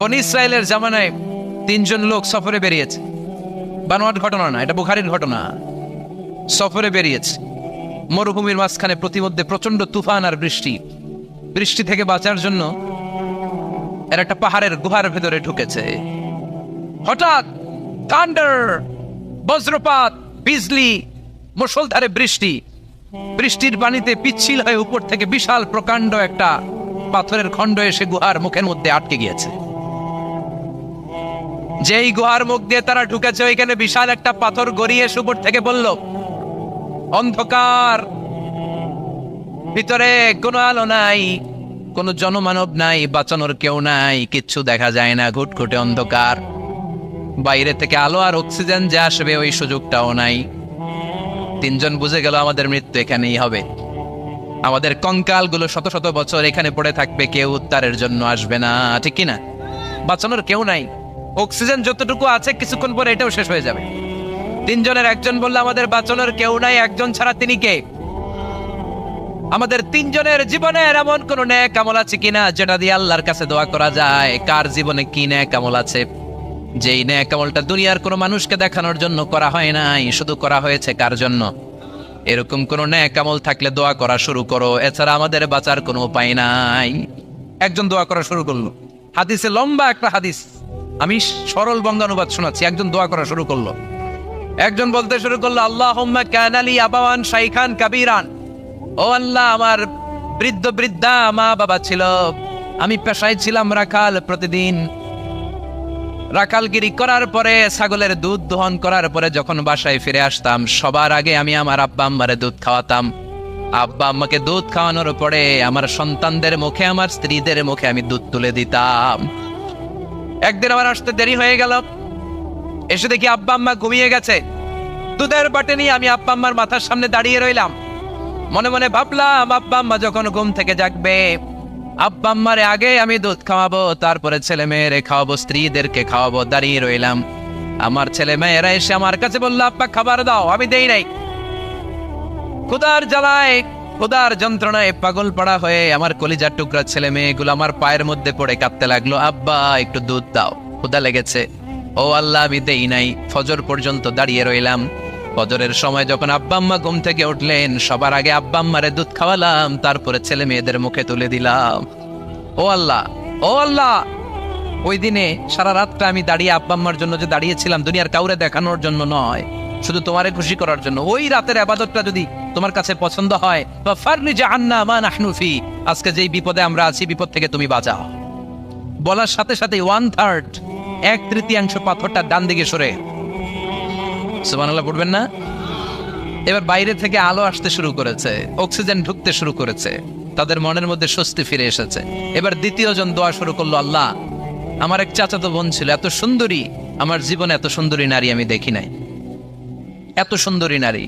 বনী ইসরায়েলের জামানায় তিনজন লোক সফরে বেরিয়েছে। বানোয়াট ঘটনা না, এটা বুখারীর ঘটনা। সফরে বেরিয়েছে মরুভূমির মাঝখানে, প্রতিমধ্যে প্রচন্ড তুফান আর বৃষ্টি। বৃষ্টি থেকে বাঁচার জন্য এর একটা পাহাড়ের গুহার ভেতরে ঢুকেছে। হঠাৎ থান্ডার, বজ্রপাত, বিজলি, মুষলধারে বৃষ্টি। বৃষ্টির পানিতে পিচ্ছিল হয়ে উপর থেকে বিশাল প্রকাণ্ড একটা পাথরের খণ্ড এসে গুহার মুখের মধ্যে আটকে গিয়েছে। যেই গুহার মুখ দিয়ে তারা ঢুকেছে, ওইখানে বিশাল একটা পাথর গড়িয়ে উপর থেকে বলল, অন্ধকার, ভিতরে কোনো আলো নাই, কোনো জনমানব নাই, বাঁচানোর কেউ নাই, কিচ্ছু দেখা যায় না, ঘুটঘুটে অন্ধকার। বাইরে থেকে আলো আর অক্সিজেন যে আসবে ওই সুযোগটাও নাই। তিনজন বুঝে গেল আমাদের মৃত্যু এখানেই হবে। আমাদের কঙ্কালগুলো শত শত বছর এখানে পড়ে থাকবে, কেউ উদ্ধারের জন্য আসবে না, ঠিক কিনা? বাঁচানোর কেউ নাই, অক্সিজেন যতটুকু আছে কিছুক্ষণ পরে এটাও শেষ হয়ে যাবে। তিনজনের একজন বলল, আমাদের বাঁচানোর কেউ নাই, একজন ছাড়া তিনি কে? আমাদের তিনজনের জীবনের এমন কোন নেক আমল আছে কিনা যেটা দিয়ে আল্লাহর কাছে দোয়া করা যায়? কার জীবনে কি নেক আমল আছে যেই নেক আমলটা দুনিয়ার কোনো মানুষকে দেখানোর জন্য করা হয় নাই, শুধু করা হয়েছে কার জন্য? এরকম কোন নেক আমল থাকলে দোয়া করা শুরু করো, এছাড়া আমাদের বাঁচার কোনো উপায় নাই। একজন দোয়া করা শুরু করলো। হাদিসে লম্বা একটা হাদিস, আমি সরল বঙ্গানুবাদ শোনাচ্ছি। একজন দোয়া করা শুরু করলো। একজন বলতে শুরু করলো, আল্লাহুম্মা কানা লি আবাওয়ান শাইখান কাবীরান। ও আল্লাহ, আমার বৃদ্ধ বৃদ্ধা মা বাবা ছিল, আমি পেশায় ছিলাম রাখাল। প্রতিদিন রাখালগিরি করার পরে, ছাগলের দুধ দহন করার পরে যখন বাসায় ফিরে আসতাম, সবার আগে আমি আমার আব্বা আম্মারে দুধ খাওয়াতাম। আব্বা আম্মাকে দুধ খাওয়ানোর পরে আমার সন্তানদের মুখে, আমার স্ত্রীদের মুখে আমি দুধ তুলে দিতাম। একদিন আমার আসতে দেরি হয়ে গেল, এসে দেখি আব্বা আম্মা ঘুমিয়ে গেছে। দুধের বাটি নিয়ে আমি আব্বা আম্মার মাথার সামনে দাঁড়িয়ে রইলাম। মনে মনে ভাবলাম, আব্বা আম্মা যখন ঘুম থেকে জাগবে, আব্বা আম্মারে আগে আমি দুধ খাওয়াবো, তারপরে ছেলে মেয়েরে খাওয়াবো, স্ত্রীদেরকে খাওয়াবো। দাঁড়িয়ে রইলাম। আমার ছেলে মেয়েরা এসে আমার কাছে বললো, আব্বা খাবার দাও। আমি দেই নাই। ক্ষুধার জ্বালায়, ক্ষুধার যন্ত্রণায় পাগল পাড়া হয়ে আমার কলিজার টুকরা ছেলে মেয়েগুলো আমার পায়ের মধ্যে পড়ে কাঁদতে লাগলো, আব্বা একটু দুধ দাও, ক্ষুধা লেগেছে। ও আল্লাহ, আমি দেই নাই। ফজর পর্যন্ত দাঁড়িয়ে রইলাম। ফজরের সময় যখন আব্বা আম্মা ঘুম থেকে উঠলেন, সবার আগে আব্বা আম্মারে দুধ খাওয়ালাম, তারপরে ছেলে মেয়েদের মুখে তুলে দিলাম। ও আল্লাহ, ও আল্লাহ, ওই দিনে সারা রাতটা আমি দাঁড়িয়ে আব্বা আম্মার জন্য যে দাঁড়িয়েছিলাম, দুনিয়ার কাউরে দেখানোর জন্য নয়, শুধু তোমারে খুশি করার জন্য। ওই রাতের ইবাদতটা যদি তোমার কাছে পছন্দ হয়, বা ফারনিজা আন্না মা নাহনু ফি, আজকে যেই বিপদে আমরা আছি, বিপদ থেকে তুমি বাঁচাও। বলার সাথে সাথে 1/3, 1/3 পাথরটা ডান দিকে সরে। সুবহানাল্লাহ পড়বেন না? এবার বাইরে থেকে আলো আসতে শুরু করেছে, অক্সিজেন ঢুকতে শুরু করেছে, তাদের মনের মধ্যে স্বস্তি ফিরে এসেছে। এবার দ্বিতীয় জন দোয়া শুরু করলো, আল্লাহ, আমার এক চাচাতো বোন ছিল, এত সুন্দরী, আমার জীবনে এত সুন্দরী নারী আমি দেখি নাই, এত সুন্দরী নারী।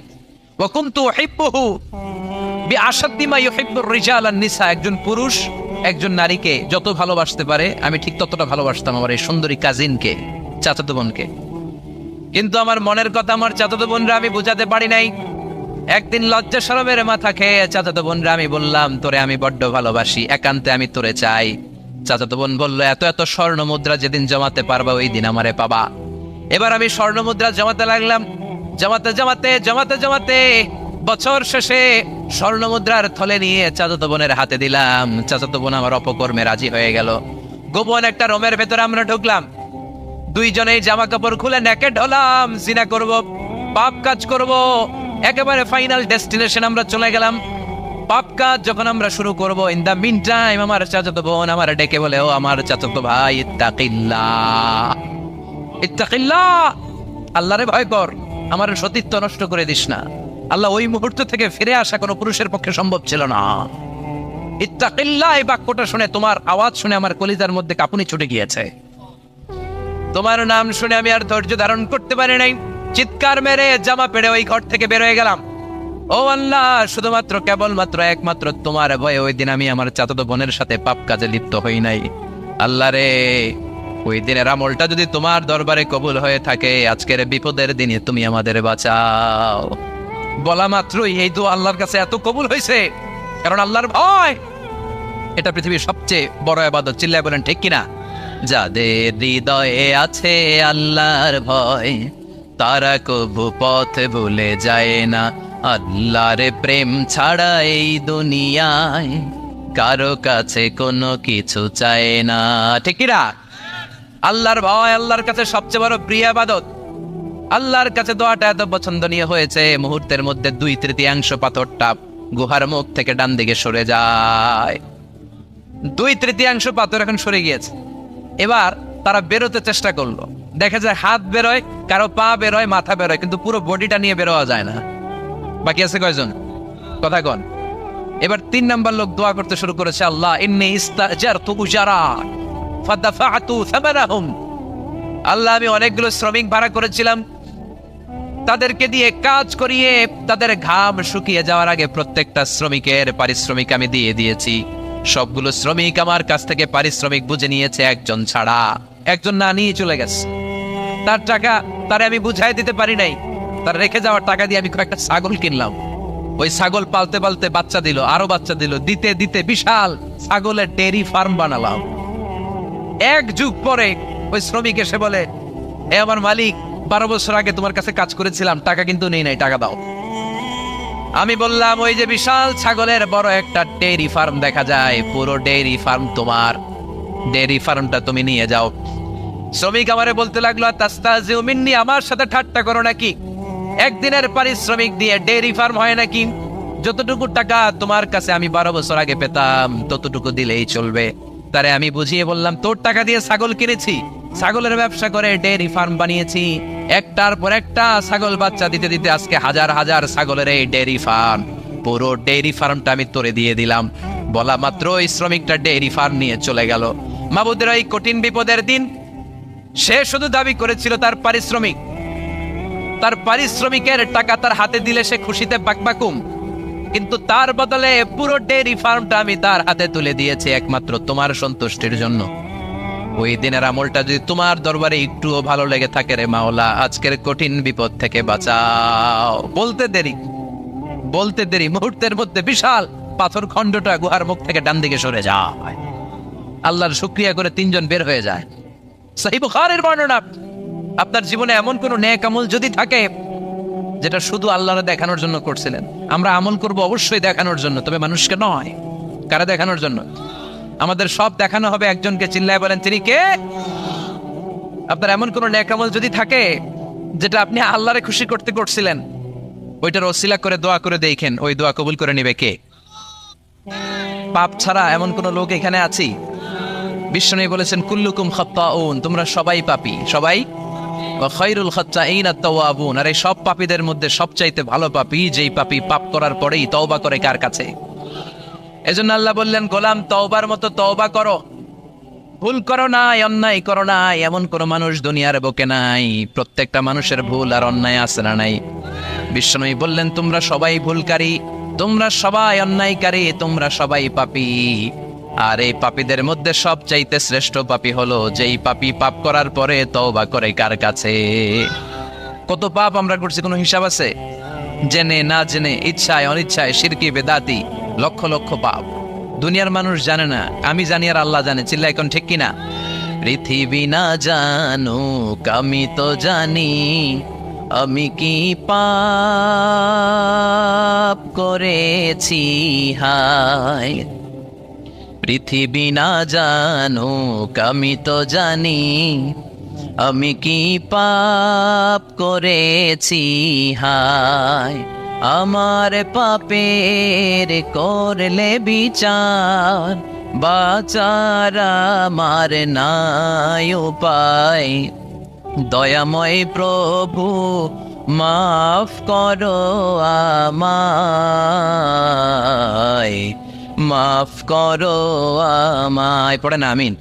ওয়া কুনতু উহিব্বুহু বিআশাদ্দি মা ইউহিব্বুর রিজাল আন নিসা। একজন পুরুষ একজন নারীকে যত ভালোবাসতে পারে, আমি ঠিক ততটা ভালোবাসতাম আমার এই সুন্দরী কাজিনকে, চাচাতো বোনকে। কিন্তু আমার মনের কথা আমার চাচাতো বোনরা আমি বুঝাতে পারি নাই। একদিন লজ্জা শরমের মাথা খেয়ে চাচাতো বোনরা আমি বললাম, তোরে আমি বড্ড ভালোবাসি, একান্তে আমি তোরে চাই। চাচাতো বোন বললো, এত এত স্বর্ণ মুদ্রা যেদিন জমাতে পারবা, ওই দিন আমারে পাবা। এবার আমি স্বর্ণ মুদ্রা জমাতে লাগলাম। জমাতে জমাতে জমাতে জমাতে বছর শেষে স্বর্ণ মুদ্রার থলে নিয়ে চাচাতো বোনের হাতে দিলাম। চাচাতো বোন আমার অপকর্মে রাজি হয়ে গেল। গোপন একটা রুমের ভেতরে আমরা ঢুকলাম। দুইজনেই জামা কাপড় খুলে নেকেড হলাম, জিনা করব, পাপ কাজ করব। একেবারে ফাইনাল ডেস্টিনেশন আমরা চলে গেলাম। পাপ কাজ যখন আমরা শুরু করব, ইন দা মিন টাইম আমার চাচাতো বোন আমার ডেকে বলে, ও আমার চাচাতো ভাই, ইত্তাকিল্লাহ, ইত্তাকিল্লাহ, আল্লাহরে ভয় কর, আমার সতীত্ব নষ্ট করে দিস না। আল্লাহ ওই মুহূর্ত থেকে ফিরে আসা কোনো পুরুষের পক্ষে সম্ভব ছিল না। ইত্তাকিল্লাহ, এই বাক্যটা শুনে, তোমার আওয়াজ শুনে আমার কলিজার মধ্যে কাঁপুনি ছুটে গিয়েছে। তোমার নাম শুনে আমি আর ধৈর্য ধারণ করতে পারি নাই। চিৎকার মেরে জামা পেড়ে ওই ঘর থেকে বের হয়ে গেলাম। ও আল্লাহ, শুধুমাত্র কেবলমাত্র একমাত্র তোমার ভয়ে ওই দিন আমি আমার চাচাতো বোনের সাথে পাপ কাজে লিপ্ত হই নাই। আল্লাহ রে, ওই দিনের আমলটা যদি তোমার দরবারে কবুল হয়ে থাকে, আজকের বিপদের দিনে তুমি আমাদের বাঁচাও। বলা মাত্রই এই দোয়া আল্লাহর কাছে এত কবুল হয়েছে, কারণ আল্লাহর ভয় এটা পৃথিবীর সবচেয়ে বড় ইবাদত। চিল্লায় বলেন ঠিক কিনা? যাদের হৃদয়ে আছে আল্লাহর ভয়, তারা কবু পথ ভুলে যায় না। আল্লাহর প্রেম ছাড়া এই দুনিয়ায় কারো কাছে কোনো কিছু চায় না। ঠিক কি না? আল্লাহর ভয় আল্লাহর কাছে সবচেয়ে বড় প্রিয় ইবাদত। আল্লাহর কাছে দোয়াটা এত পছন্দনীয় হয়েছে, মুহূর্তের মধ্যে 2/3 পাথরটা গুহার মুখ থেকে ডান দিকে সরে যায়। 2/3 পাথর এখন সরে গিয়েছে। এবার তারা বেরোতে চেষ্টা করলো, দেখা যায় হাত বেরোয়, কারো পা বেরোয়, মাথা বেরোয়, কিন্তু পুরো বডিটা নিয়ে বেরোয়া যায় না। বাকি আছে কয়জন? কথা কন। এবার 3 নাম্বার লোক দোয়া করতে শুরু করেছে, আল্লাহ ইন্নী ইস্তাজারতু উজারা ফাদাফাতু সামানাহুম। আল্লাহ, আমি অনেকগুলো শ্রমিক ভাড়া করেছিলাম, তাদেরকে দিয়ে কাজ করিয়ে তাদের ঘাম শুকিয়ে যাওয়ার আগে প্রত্যেকটা শ্রমিকের পারিশ্রমিক আমি দিয়ে দিয়েছি। সবগুলো শ্রমিক আমার কাছ থেকে পারিশ্রমিক বুঝে নিয়েছে, একজন ছাড়া। একজন না নিয়ে চলে গেছে। তার টাকা তারে আমি বুঝাই দিতে পারি নাই। তার রেখে যাওয়ার টাকা দিয়ে আমি কয়েকটা ছাগল কিনলাম। ওই ছাগল পালতে পালতে বাচ্চা দিল, আরো বাচ্চা দিল, দিতে দিতে বিশাল ছাগলের ডেয়ারি ফার্ম বানালাম। 1 যুগ পরে ওই শ্রমিক এসে বলে, এ আমার মালিক, 12 বছর আগে তোমার কাছে কাজ করেছিলাম, টাকা কিন্তু নেই নাই, টাকা দাও। আমি বললাম, ওই যে বিশাল ছাগলের বড় একটা ডেয়ারি ফার্ম দেখা যায়, পুরো ডেয়ারি ফার্ম তোমার, ডেয়ারি ফার্মটা তুমি নিয়ে যাও। শ্রমিক আমারে বলতে লাগলো, তাস্তাজিউ মিন্নি, আমার সাথে ঠাট্টা করো নাকি? একদিনের পারিশ্রমিক দিয়ে ডেয়ারি ফার্ম হয় নাকি? যতটুকু টাকা তোমার কাছে আমি 12 বছর আগে পেতাম ততটুকু দিলেই চলবে। তারে আমি বুঝিয়ে বললাম, তোর টাকা দিয়ে ছাগল কিনেছি, ছাগলের ব্যবসা করে ডেয়ারি ফার্ম বানিয়েছি, একটার পর একটা ছাগল বাচ্চা দিতে দিতে আজকে হাজার হাজার ছাগলের এই ডেয়ারি ফার্ম, পুরো ডেয়ারি ফার্মটা আমি তোরে দিয়ে দিলাম। বলা মাত্র ওই শ্রমিকটা ডেয়ারি ফার্ম নিয়ে চলে গেল। মাবুদের এই কঠিন বিপদের দিন সে শুধু দাবি করেছিল তার পারিশ্রমিক, তার পারিশ্রমিকের টাকা তার হাতে দিলে সে খুশিতে বাকবাকুম, কিন্তু তার বদলে পুরো ডেয়ারি ফার্মটা আমি তার হাতে তুলে দিয়েছি একমাত্র তোমার সন্তুষ্টির জন্য। ওই দিনের আমলটা যদি তোমার দরবারে একটুও ভালো লেগে থাকে রে মাওলা, আজকের কঠিন বিপদ থেকে বাঁচাও। বলতে দেরি মুহূর্তের মধ্যে বিশাল পাথর খণ্ডটা গুহার মুখ থেকে ডান দিকে সরে যায়। আল্লাহর শুকরিয়া করে 3 জন বের হয়ে যায়। সহিহ বুখারীর বর্ণনা। আপনার জীবনে এমন কোন নেক আমল যদি থাকে যেটা শুধু আল্লাহরে দেখানোর জন্য করছিলেন, আমরা আমল করব অবশ্যই দেখানোর জন্য, তবে মানুষকে নয়। কারা দেখানোর জন্য? আমাদের সব দেখানো হবে একজনকে। চিল্লায় বলেন, তিনি কে? আপনার এমন কোন নেক আমল যদি থাকে যেটা আপনি আল্লাহরে খুশি করতে করছিলেন, ওইটার ওসিলা করে দোয়া করে দেখেন, ওই দোয়া কবুল করে নিবে কে? পাপ ছাড়া এমন কোন লোক এখানে আছি? বিশ্বনবী বলেছেন, কুল্লুকুম খাত্তাউন, তোমরা সবাই পাপী, সবাই। ওয়া খায়রুল খাত্তাইন আত-তাওয়াবুন, আর এই সব পাপীদের মধ্যে সবচাইতে ভালো পাপী যেই পাপী পাপ করার পরেই তওবা করে কার কাছে? এজন্য আল্লাহ বললেন, গোলাম তওবার মতো তওবা করো, ভুল করো নাই, অন্যায় করো নাই, এমন কোন মানুষ দুনিয়ার বুকে নাই। প্রত্যেকটা মানুষের ভুল আর অন্যায় আছে না নাই? বিশ্বনবী বললেন, তোমরা সবাই ভুলকারী, তোমরা সবাই অন্যায়কারী, তোমরা সবাই পাপী। আর এই পাপীদের মধ্যে সবচাইতে শ্রেষ্ঠ পাপী হলো যেই পাপী পাপ করার পরে তওবা করে কার কাছে? কত পাপ আমরা করছি, কোনো হিসাব আছে? জেনে না জেনে, ইচ্ছায় অনিচ্ছায়, শিরকি বেদাতি, লক্ষ লক্ষ পাপ। দুনিয়ার মানুষ জানে না, আমি জানি আর আল্লাহ জানে। চিল্লা এখন ঠিক কিনা? পৃথিবী না জানুক আমি তো জানি, আমি কি পাপ করেছি হায়। পৃথিবী না জানুক আমি তো জানি, আমি কি পাপ করেছি হায়। আমার পাপের করলে বিচার, বাঁচার আমার নাই উপায়। দয়াময় প্রভু মাফ করো আমায়, মাফ করো আমায়। পড়েন আমিন।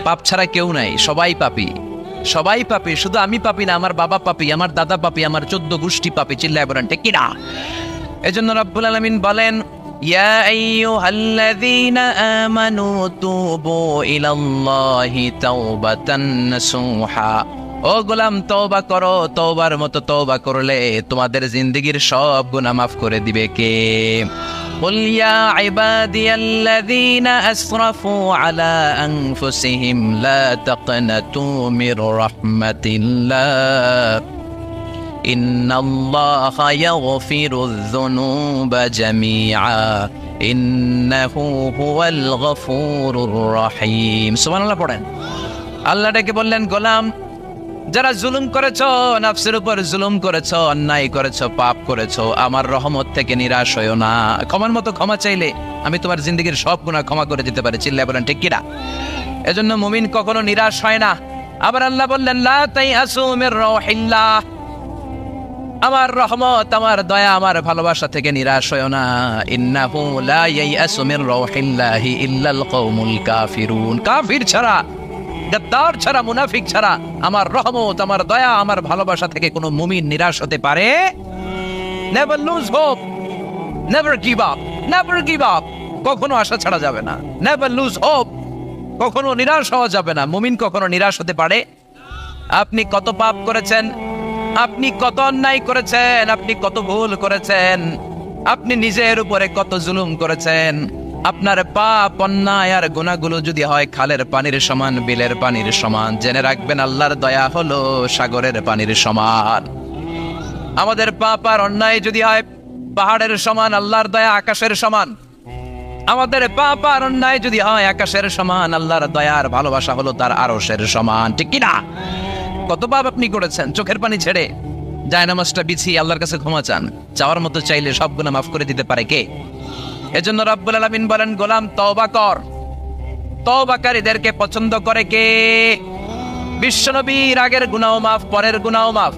পাপ ছাড়া কেউ নাই, সবাই পাপী, সবাই পাপী। শুধু আমি পাপী না, আমার বাবা পাপী, আমার দাদা পাপী, আমার 14 গোষ্ঠী পাপী। চিল্লায় বলেন ঠিক কিনা? এজন্য রব্বুল আলামিন বলেন, ইয়া আইয়ুহাল্লাযীনা আমানু তুবু ইলাল্লাহি তাওবাতান নাসুহা। ও গোলাম, তওবা করো, তওবার মতো তওবা করলে তোমাদের জিন্দেগীর সব গুনাহ মাফ করে দিবে কে? قل يا عبادي الذين أسرفوا على أنفسهم لا تقنطوا من رحمة الله إن الله يغفر الذنوب جميعا إنه هو الغفور الرحيم সুবহান আল্লাহ পড়েন। আল্লাহ ডেকে বললেন, গোলাম যারা জুলুম করেছো, নফসের উপর জুলুম করেছো, অন্যায় করেছো, পাপ করেছো, আমার রহমত থেকে নিরাশ হইও না। ক্ষমার মতো ক্ষমা চাইলে আমি তোমার জিন্দগির সব গুনাহ ক্ষমা করে দিতে পারি। চিল্লায় বলেন ঠিক কিনা? এজন্য মুমিন কখনো নিরাশ হয় না। আবার আল্লাহ বললেন, লা তাইয়াসু মির রাহিল্লাহ, আমার রহমত, আমার দয়া, আমার ভালোবাসা থেকে নিরাশ হইও না। ইন্নাহু লা ইয়াইয়াসু মির রাহিল্লাহি ইল্লাল কওমুল কাফিরুন, কাফির ছাড়া, গাদ্দার ছাড়া, মুনাফিক ছাড়া আমার রহমত, আমার দয়া, আমার ভালোবাসা থেকে কোনো মুমিন নিরাশ হতে পারে। Never lose hope, never give up, never give up, কখনো আশা ছাড়া যাবে না। নেভার লুজ হোপ, কখনো নিরাশ হওয়া যাবে না। মুমিন কখনো নিরাশ হতে পারে? আপনি কত পাপ করেছেন, আপনি কত অন্যায় করেছেন, আপনি কত ভুল করেছেন, আপনি নিজের উপরে কত জুলুম করেছেন। আপনার পাপ, অন্যায় আর গুনাহগুলো যদি হয় খালের পানির সমান, বিলের পানির সমান, জেনে রাখবেন আল্লাহর দয়া হলো সাগরের পানির সমান। আমাদের পাপ আর অন্যায় যদি হয় পাহাড়ের সমান, আল্লাহর দয়া আকাশের সমান। আমাদের পাপ আর অন্যায় যদি হয় আকাশের সমান, আল্লাহর দয়ার ভালোবাসা হলো তার আরশের সমান। ঠিক কি না? কত পাপ আপনি করেছেন, চোখের পানি ছেড়ে জায়নামাজটা বিছিয়ে আল্লাহর কাছে ক্ষমা চান। চাওয়ার মতো চাইলে সব গুনাহ মাফ করে দিতে পারে কে? এজন্য রব্বুল আলামিন বলেন, গোলাম তওবা কর। তওবাকারীদেরকে পছন্দ করে কে? বিশ্বনবীর আগের গুনাহ মাফ, পরের গুনাহ মাফ।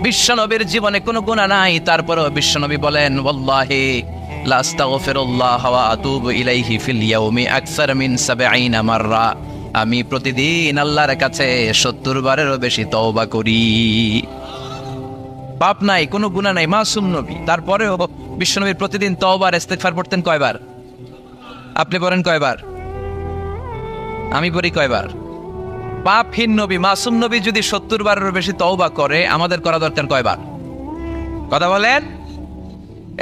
বিশ্বনবীর জীবনে কোনো গুনাহ নাই, তারপরেও বিশ্বনবী বলেন, ওয়াল্লাহি লা আস্তাগফিরুল্লাহ ওয়া আতুবু ইলাইহি ফিল ইয়াউমি আকসার মিন ৭০ মাররা, আমি প্রতিদিন আল্লাহর কাছে ৭০ বারেরও বেশি তওবা করি। পাপ নাই, কোনো গুনাহ নাই, মাসুম নবী, তারপরেও বিশ্বনবী প্রতিদিন তওবা আর ইস্তিগফার পড়তেন কয়বার? আপনি পড়েন কয়বার? আমি পড়ি কয়বার? পাপহীন নবী, মাসুম নবী যদি ৭০ বারেরও বেশি তওবা করে, আমাদের করা দরকার কয়বার? কথা বলেন।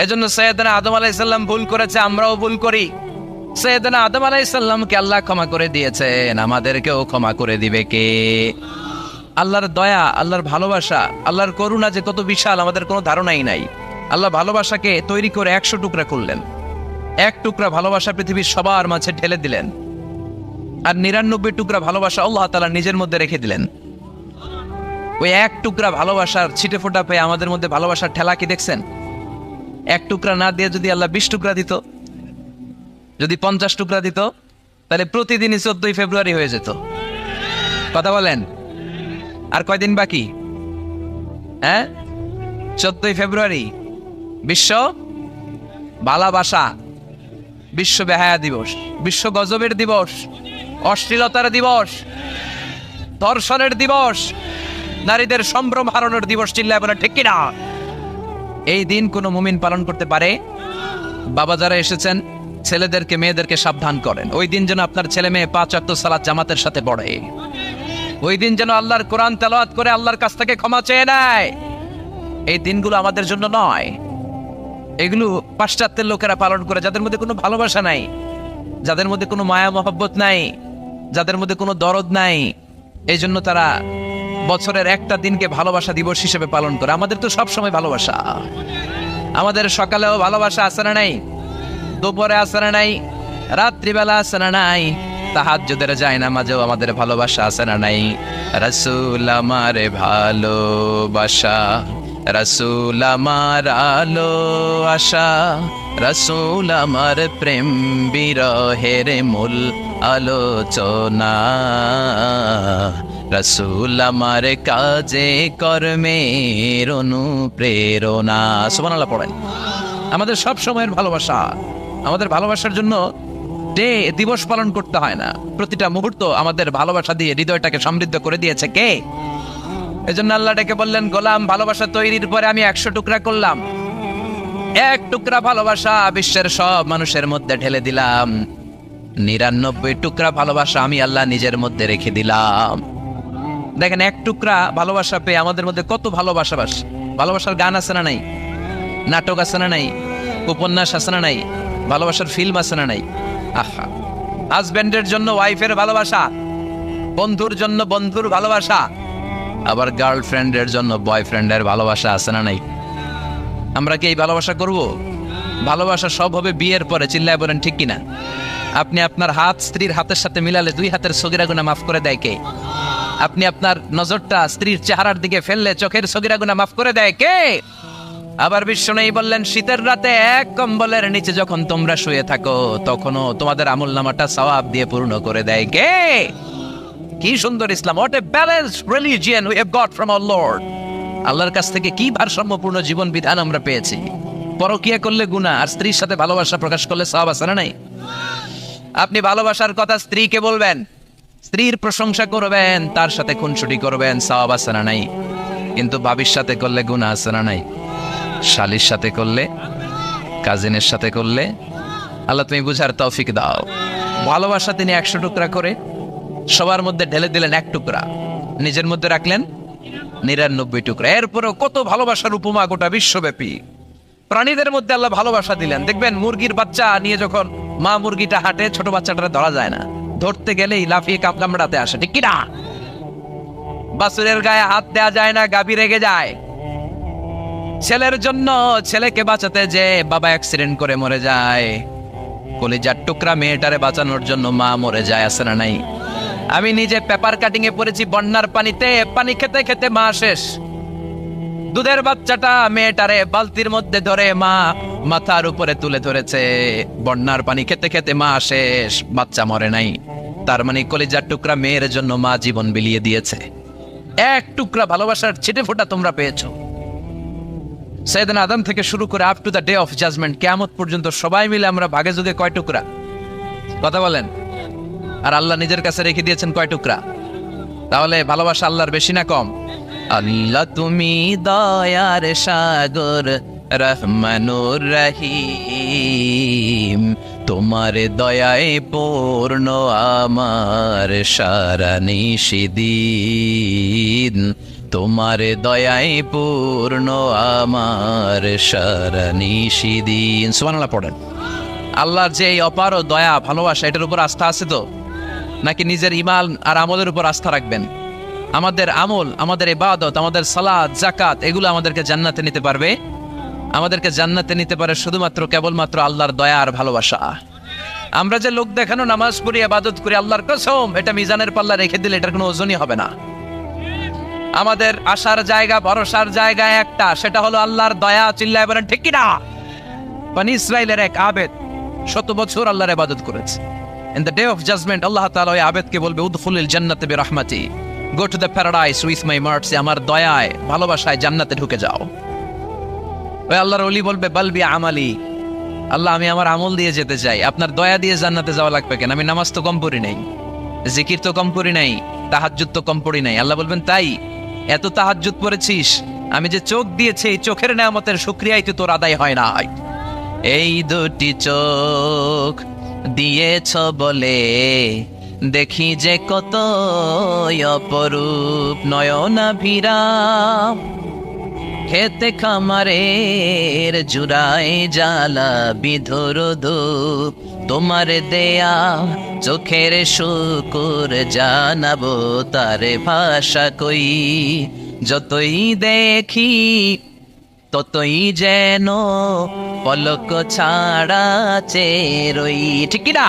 এজন্য সাইয়েদনা আদম আলাইহিস সালাম ভুল করেছে, আমরাও ভুল করি। সাইয়েদনা আদম আলাইহিস সালামকে আল্লাহ ক্ষমা করে দিয়েছেন, আমাদেরকেও ক্ষমা করে দিবে কে? আল্লাহর দয়া, আল্লাহর ভালোবাসা, আল্লাহর করুণা যে কত বিশাল আমাদের কোনো ধারণাই নাই। আল্লাহ ভালোবাসাকে তৈরি করে ১০০ টুকরা করলেন। এক টুকরা ভালোবাসা পৃথিবীর সবার মাঝে ঢেলে দিলেন, আর ৯৯ টুকরা ভালোবাসা আল্লাহ তাআলা নিজের মধ্যে রেখে দিলেন। ওই এক টুকরা ভালোবাসার ছিটে ফোঁটা পেয়ে আমাদের মধ্যে ভালোবাসার ঠেলা কি দেখছেন? এক টুকরা না দিয়ে যদি আল্লাহ ২০ টুকরা দিত, যদি ৫০ টুকরা দিত, তাহলে প্রতিদিনই ১৪ই ফেব্রুয়ারি হয়ে যেত। কথা বলেন। আর কয়দিন বাকি? হ্যাঁ, ১৪ই ফেব্রুয়ারি বিশ্ব ভালোবাসা, বিশ্ব বেহায়া দিবস, বিশ্ব গজবের দিবস, অশ্লীলতার দিবস, ধর্ষণের দিবস, নারীদের সম্ভ্রম হারানোর দিবস। চিল্লায় বলে ঠিক কিনা? এই দিন কোন মুমিন পালন করতে পারে? বাবা যারা এসেছেন, ছেলেদেরকে মেয়েদেরকে সাবধান করেন, ওই দিন যেন আপনার ছেলে মেয়ে ৫ ওয়াক্ত সালাত জামাতের সাথে পড়ে। ওই দিন যেন আল্লাহর কোরআন তেলাওয়াত করে আল্লাহর কাছ থেকে ক্ষমা চেয়ে নেয়। এই দিনগুলো আমাদের জন্য নয়, এগুলো পাশ্চাত্যের লোকেরা পালন করে, যাদের মধ্যে কোনো ভালোবাসা নাই, যাদের মধ্যে কোনো মায়া মহব্বত নাই, যাদের মধ্যে কোনো দরদ নাই। এই জন্য তারা বছরের একটা দিনকে ভালোবাসা দিবস হিসেবে পালন করে। আমাদের তো সবসময় ভালোবাসা, আমাদের সকালেও ভালোবাসা আছে না নাই? দুপুরে আছে না নাই? রাত্রিবেলা আছে না নাই? তাহাজ্জুদের জায়নামাজেও আমাদের ভালোবাসা আছে না নাই? রাসূল আমার ভালোবাসা, রাসূল আমার আলো আশা, রাসূল আমার প্রেম বিরহের মূল আলোচনা, রাসূল আমার কাজে কর্মের অনুপ্রেরণা। সুবহানাল্লাহ পড়েন। আমাদের সব সময়ের ভালোবাসা, আমাদের ভালোবাসার জন্য ডে দিবস পালন করতে হয় না। প্রতিটা মুহূর্ত আমাদের ভালোবাসা দিয়ে হৃদয়টাকে সমৃদ্ধ করে দিয়েছে কে? এজন্য আল্লাহ ডেকে বললেন, গোলাম ভালোবাসা তৈরির পরে আমি ১০০ টুকরা করলাম। এক টুকরা ভালোবাসা বিশ্বের সব মানুষের মধ্যে ঢেলে দিলাম, ৯৯ টুকরা ভালোবাসা আমি আল্লাহ নিজের মধ্যে রেখে দিলাম। দেখেন, এক টুকরা ভালোবাসা পেয়ে আমাদের মধ্যে কত ভালোবাসার গান আছে না নাই? নাটক আছে না নাই? উপন্যাস আছে না নাই, ভালোবাসার ফিল্ম আছে না নাই? আহা, হাজবেন্ডের জন্য ওয়াইফের ভালোবাসা, বন্ধুর জন্য বন্ধুর ভালোবাসা, আবার গার্লফ্রেন্ডের জন্য বয়ফ্রেন্ডের ভালোবাসা আছে না নাই? আমরা কি এই ভালোবাসা করব? ভালোবাসা সব হবে বিয়ের পরে, চিল্লায় বলেন ঠিক কিনা? আপনি আপনার হাত স্ত্রীর হাতের সাথে মিলালে 2 হাতের সগীরা গুনাহ মাফ করে দেয় কে? আপনি আপনার নজরটা স্ত্রীর চেহারার দিকে ফেললে চোখের সগীরা গুনাহ মাফ করে দেয় কে? আবার বিশ্বনবী বললেন, শীতের রাতে এক কম্বলের নিচে যখন তোমরা শুয়ে থাকো তখনও তোমাদের আমলনামাটা সওয়াব দিয়ে পূর্ণ করে দেয় কে? কি সুন্দর ইসলাম! What a balanced religion we have got from our lord. আল্লাহর কাছ থেকে কি ভারসাম্যপূর্ণ জীবন বিধান আমরা পেয়েছি। পরকিয়া করলে গুনাহ, আর স্ত্রীর সাথে ভালোবাসা প্রকাশ করলে সওয়াব আছে না নাই? আপনি ভালোবাসার কথা স্ত্রীকে বলবেন, স্ত্রীর প্রশংসা করবেন, তার সাথে খুনসুটি করবেন, সওয়াব আছে না নাই? কিন্তু ভাবির সাথে করলে গুনাহ আছে না নাই? শালীর সাথে করলে, কাজিনের সাথে করলে, আল্লাহ তুমি বুঝার তৌফিক দাও। ভালোবাসা তিনি 100 টুকরা করে সবার মধ্যে ঢেলে দিলেন 1 টুকরা, নিজের মধ্যে রাখলেন 99 টুকরা। এরপরেও কত ভালোবাসার উপমা গোটা বিশ্বব্যাপী। প্রাণীদের মধ্যে আল্লাহ ভালোবাসা দিলেন। দেখবেন মুরগির বাচ্চা নিয়ে যখন মা মুরগিটা হাঁটে, ছোট বাচ্চাটা ধরা যায় না, ধরতে গেলেই লাফিয়ে কামড়াতে আসে, ঠিক কিনা? বাছুরের গায়ে হাত দেয়া যায় না, গাভী রেগে যায়। ছেলের জন্য ছেলেকে বাঁচাতে যে বাবা অ্যাক্সিডেন্ট করে মরে যায়, কলিজার টুকরা মেয়েটারে বাঁচানোর জন্য মা মরে যায়, আছে না নাই? আমি নিজে পেপার কাটিং এ পড়েছি, বন্যার পানিতে পানি খেতে খেতে মা শেষ। দুধের বাচ্চাটা মেয়েটারে বালতির মধ্যে ধরে মা মাথার উপরে তুলে ধরেছে, বন্যার পানি খেতে খেতে মা শেষ, বাচ্চা মরে নাই। তার মানে কলিজার টুকরা মেয়ের জন্য মা জীবন বিলিয়ে দিয়েছে। 1 টুকরা ভালোবাসার ছিটে ফোঁটা তোমরা পেয়েছো। সাইয়েদনা আদম থেকে শুরু করে up to the day of judgement, কিয়ামত পর্যন্ত সবাই মিলে আমরা ভাগে যুগে কয় টুকরা? কথা বলেন। আর আল্লাহ নিজের কাছে রেখে দিয়েছেন কয় টুকরা? তাহলে ভালোবাসা আল্লাহর বেশি না কম? আল্লাহ তুমি দয়ার সাগর, রহমানুর রহিম, তোমার দয়ায় পূর্ণ আমার সারা নিশিদিন, তোমার দয়ায় পূর্ণ আমার সারা নিশিদিন। সুবহানাল্লাহ পড়েন। আল্লাহর যে এই অপার দয়া ভালোবাসা, এটার উপর আস্থা আছে তো? নাকি নিজের ঈমান আর আমলের উপর আস্থা রাখবেন? আমাদের আমল, আমাদের ইবাদত, আমাদের সালাত, যাকাত, এগুলো আমাদেরকে জান্নাতে নিতে পারবে? আমাদেরকে জান্নাতে নিতে পারে শুধুমাত্র কেবলমাত্র আল্লাহর দয়া আর ভালোবাসা। আমরা যে লোক দেখানো নামাজ পড়ি, ইবাদত করি, আল্লাহর কসম এটা মিজানের পাল্লা রেখে দিলে এটার কোনো ওজনই হবে না। আমাদের আশার জায়গা, ভরসার জায়গা একটা, সেটা হলো আল্লাহর দয়া। চিল্লায় বলেন ঠিক কিনা? বনি ইসরাইলের এক আবেদ 100 বছর আল্লাহর ইবাদত করেছে। In the day of judgement আল্লাহ তাআলা ওই আবেদকে বলবে, উদখুলিল জান্নাতে বিরহমাতি, go to the paradise with my mercy, আমার দয়ায় ভালোবাসায় জান্নাতে ঢুকে যাও। ওই আল্লাহর ওলি বলবে, বালবি আমালি, আল্লাহ আমি আমার আমল দিয়ে যেতে চাই, আপনার দয়া দিয়ে জান্নাতে যাওয়া লাগবে কেন? আমি নামাজ তো কম পড়ি নাই, জিকির তো কম করি নাই, তাহাজ্জুদ তো কম পড়ি নাই। আল্লাহ বলবেন, তাই এত তাহাজ্জুদ পড়েছিস, আমি যে চোখ দিয়েছি এই চোখের নেয়ামতের শুকরিয়াই তো তোর আদায় হয় না। এই 2টি চোখ দিয়েছ বলে দেখি যে কত অপরূপ নয়নাভিরা, খেতে খামারের জুড়ায় জ্বালা বিধুর ধূপ, তোমার দেয়া চোখের শুকুর জানাবো তারে ভাষা কই, যতই দেখি ততই যেন পলক ছাড়া চেরই, ঠিক কিনা?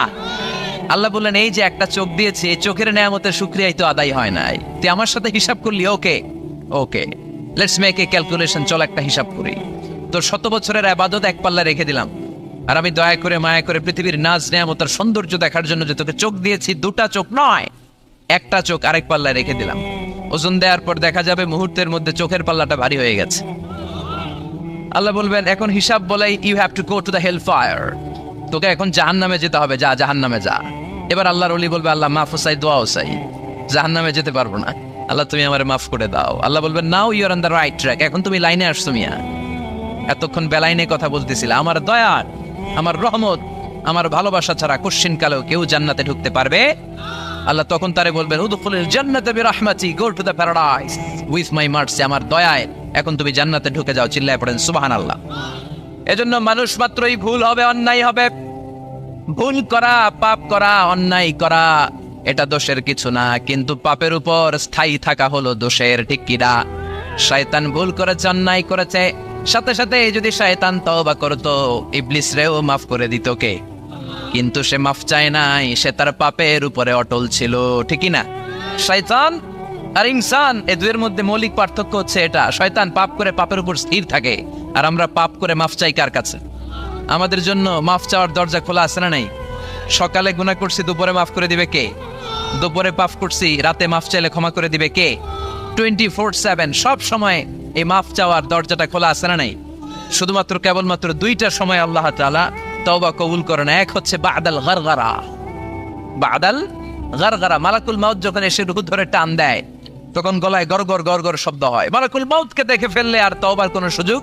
আল্লাহ বললেন, এই যে একটা চোখ দিয়েছি, এই চোখের নেয়ামতের শুকরিয়াই তো আদায় হয় নাই। তুই আমার সাথে হিসাব করলি? ওকে ওকে, লেটস মেক এ ক্যালকুলেশন, চল একটা হিসাব করি। তোর 100 বছরের ইবাদত এক পাল্লা রেখে দিলাম, আর আমি দয়া করে মায়া করে পৃথিবীর নাজ নেয়ামতের সৌন্দর্য দেখার জন্য যে তোকে চোখ দিয়েছি, 2টা চোখ নয়, একটা চোখ আরেক পাল্লায় রেখে দিলাম। ওজন দেওয়ার পর দেখা যাবে মুহূর্তের মধ্যে চোখের পাল্লাটা ভারী হয়ে গেছে। আল্লাহ বলবেন, এখন হিসাব বলেই you have to go to the hell fire, তোকে এখন জাহান্নামে যেতে হবে, যা জাহান্নামে যা। এবার আল্লাহর ওলি বলবে, আল্লাহ মাফ চাই, দোয়াও চাই, জাহান্নামে যেতে পারবো না, আল্লাহ তুমি আমারে মাফ করে দাও। আল্লাহ বলবেন, now you are on the right track, এখন তুমি লাইনে আসছো মিয়া, এতক্ষণ বেলাইনে কথা বলতেছিলে। আমার দয়া, আমার রহমত, আমার ভালোবাসা ছাড়া কোশ্চিন কালেও কেউ জান্নাতে ঢুকতে পারবে? আল্লাহ তখন তারে বলবেন, উদখুলিল জান্নাতে বিরহমাতি, go to the paradise with my mercy, আমার দয়ায় এখন তুমি জান্নাতে ঢুকে যাও। চিল্লায় পড়েন সুবহানাল্লাহ। এজন্য মানুষ মাত্রই ভুল হবে, অন্যায় হবে। ভুল করা, পাপ করা, অন্যায় করা এটা দোষের কিছু না, কিন্তু পাপের উপর স্থায়ী থাকা হলো দোষের, ঠিক কিনা? শয়তান ভুল করেছে, অন্যায় করেছে, সাথে সাথে যদি শয়তান তওবা করতো, ইবলিস রেও মাফ করে দিত কে? কিন্তু সে মাফ চায় নাই, সে তার পাপের উপরে অটল ছিল, ঠিকই না? শয়তান আর ইনসান এই দুয়ের মধ্যে মৌলিক পার্থক্য হচ্ছে এটা। শয়তান পাপ করে পাপের উপর স্থির থাকে, আর আমরা পাপ করে মাফ চাই কার কাছে? আমাদের জন্য মাফ চাওয়ার দরজা খোলা আছে না নাই? সকালে গুনাহ করছি, দুপুরে মাফ করে দিবে কে? দুপুরে পাপ করছি, রাতে মাফ চাইলে ক্ষমা করে দিবে কে? 24/7 সব সময় এই মাফ চাওয়ার দরজাটা খোলা আছে না নাই? শুধুমাত্র কেবলমাত্র দুইটা সময় আল্লাহ তাআলা তওবা কবুল করেন। এক হচ্ছে বাদাল গারগারা। বাদাল গারগারা, মালাকুল মাউত যখন এসে রূহ ধরে টান দেয়, তখন গলায় গরগর গরগর শব্দ হয়। মালাকুল মাউতকে দেখে ফেললে আর তওবার কোনো সুযোগ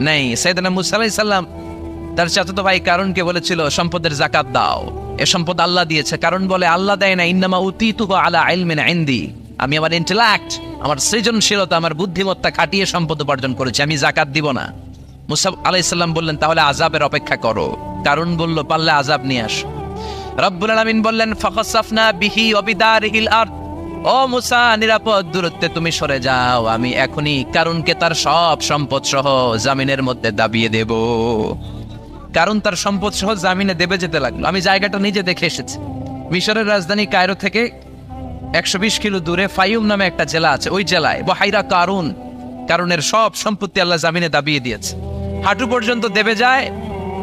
নেই। সাইয়েদনা মুসা আলাইহিস সালাম তার চাচাতো ভাই কারুনকে বলেছিল, সম্পদের যাকাত দাও, এ সম্পদ আল্লাহ দিয়েছে। কারণ বলে, আল্লাহ দেয় না, ইন্নামা উতীতুহু আলা ইলমিন ইনদি, আমি আমার ইন্টেলেক্ট, আমার সৃজনশীলতা, আমার বুদ্ধিমত্তা খাটিয়ে সম্পদ উপার্জন করেছি, আমি যাকাত দিব না। মুসা আলাইহিস সালাম বললেন, তাহলে আযাবের অপেক্ষা করো। কারণ বলল, পারলে আযাব নিয়ে আসো। রব্বুল আলামিন বললেন, ফাখাসাফনা বিহি ওয়া বিদারিহিল আরদ, ও মুসা নিরাপদ দূরত্বে তুমি সরে যাও, আমি এখনই কারুনকে তার সব সম্পদ সহ জামিনের মধ্যে দাবিয়ে দেব। কারণ তার সম্পদ সহ জামিনে দেবে যেতে লাগলো। আমি জায়গাটা নিজে দেখে এসেছি। মিশরের রাজধানী কায়রো থেকে 120 কিলো দূরে ফাইউম নামে একটা জেলা আছে, ওই জেলায় বহাইরা কারুন, কারণের সব সম্পত্তি আল্লাহ জামিনে দাবিয়ে দিয়েছে। হাঁটু পর্যন্ত দেবে যায়,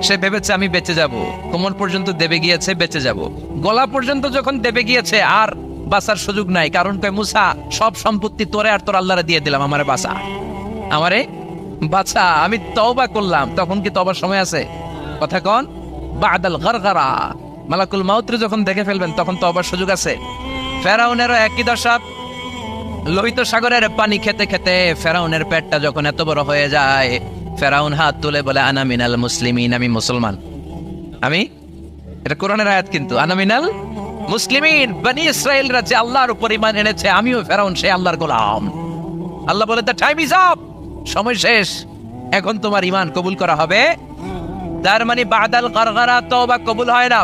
সে ভেবেছে আমি বেঁচে যাব। কোমর পর্যন্ত দেবে গিয়েছে, বেঁচে যাব। গলা পর্যন্ত যখন দেবে গিয়েছে, আর বাঁচার সুযোগ নাই। কারণ কয়, মুসা সব সম্পত্তি তোরে আর তোর আল্লাহরে দিয়ে দিলাম, আমারে বাঁচা, আমারে বাঁচা, আমি তওবা করলাম। তখন কি তওবার সময় আছে? কথা কন, বাদাল গারগারা, মালাকুল মাউতরে যখন দেখে ফেলবেন তখন তওবার সুযোগ আছে। ফেরাউনেরও একই দশা। লোহিত সাগরের পানি খেতে খেতে ফেরাউনের পেটটা যখন এত বড় হয়ে যায়, ফেরাউন হাত তুলে বলে, আনা মিনাল মুসলিমিন, আমি মুসলমান। আমি, এটা কোরআনের আয়াত কিন্তু, আনা মিনাল মুসলিমিন, বনি ইসরাইলরা যে আল্লাহর উপর ঈমান এনেছে, আমিও ফেরাউন সেই আল্লাহর গোলাম। আল্লাহ বলে, দ্য টাইম ইজ আপ, সময় শেষ, এখন তোমার ঈমান কবুল করা হবে। তার মানে বাদাল গারগারা তওবা কবুল হয় না।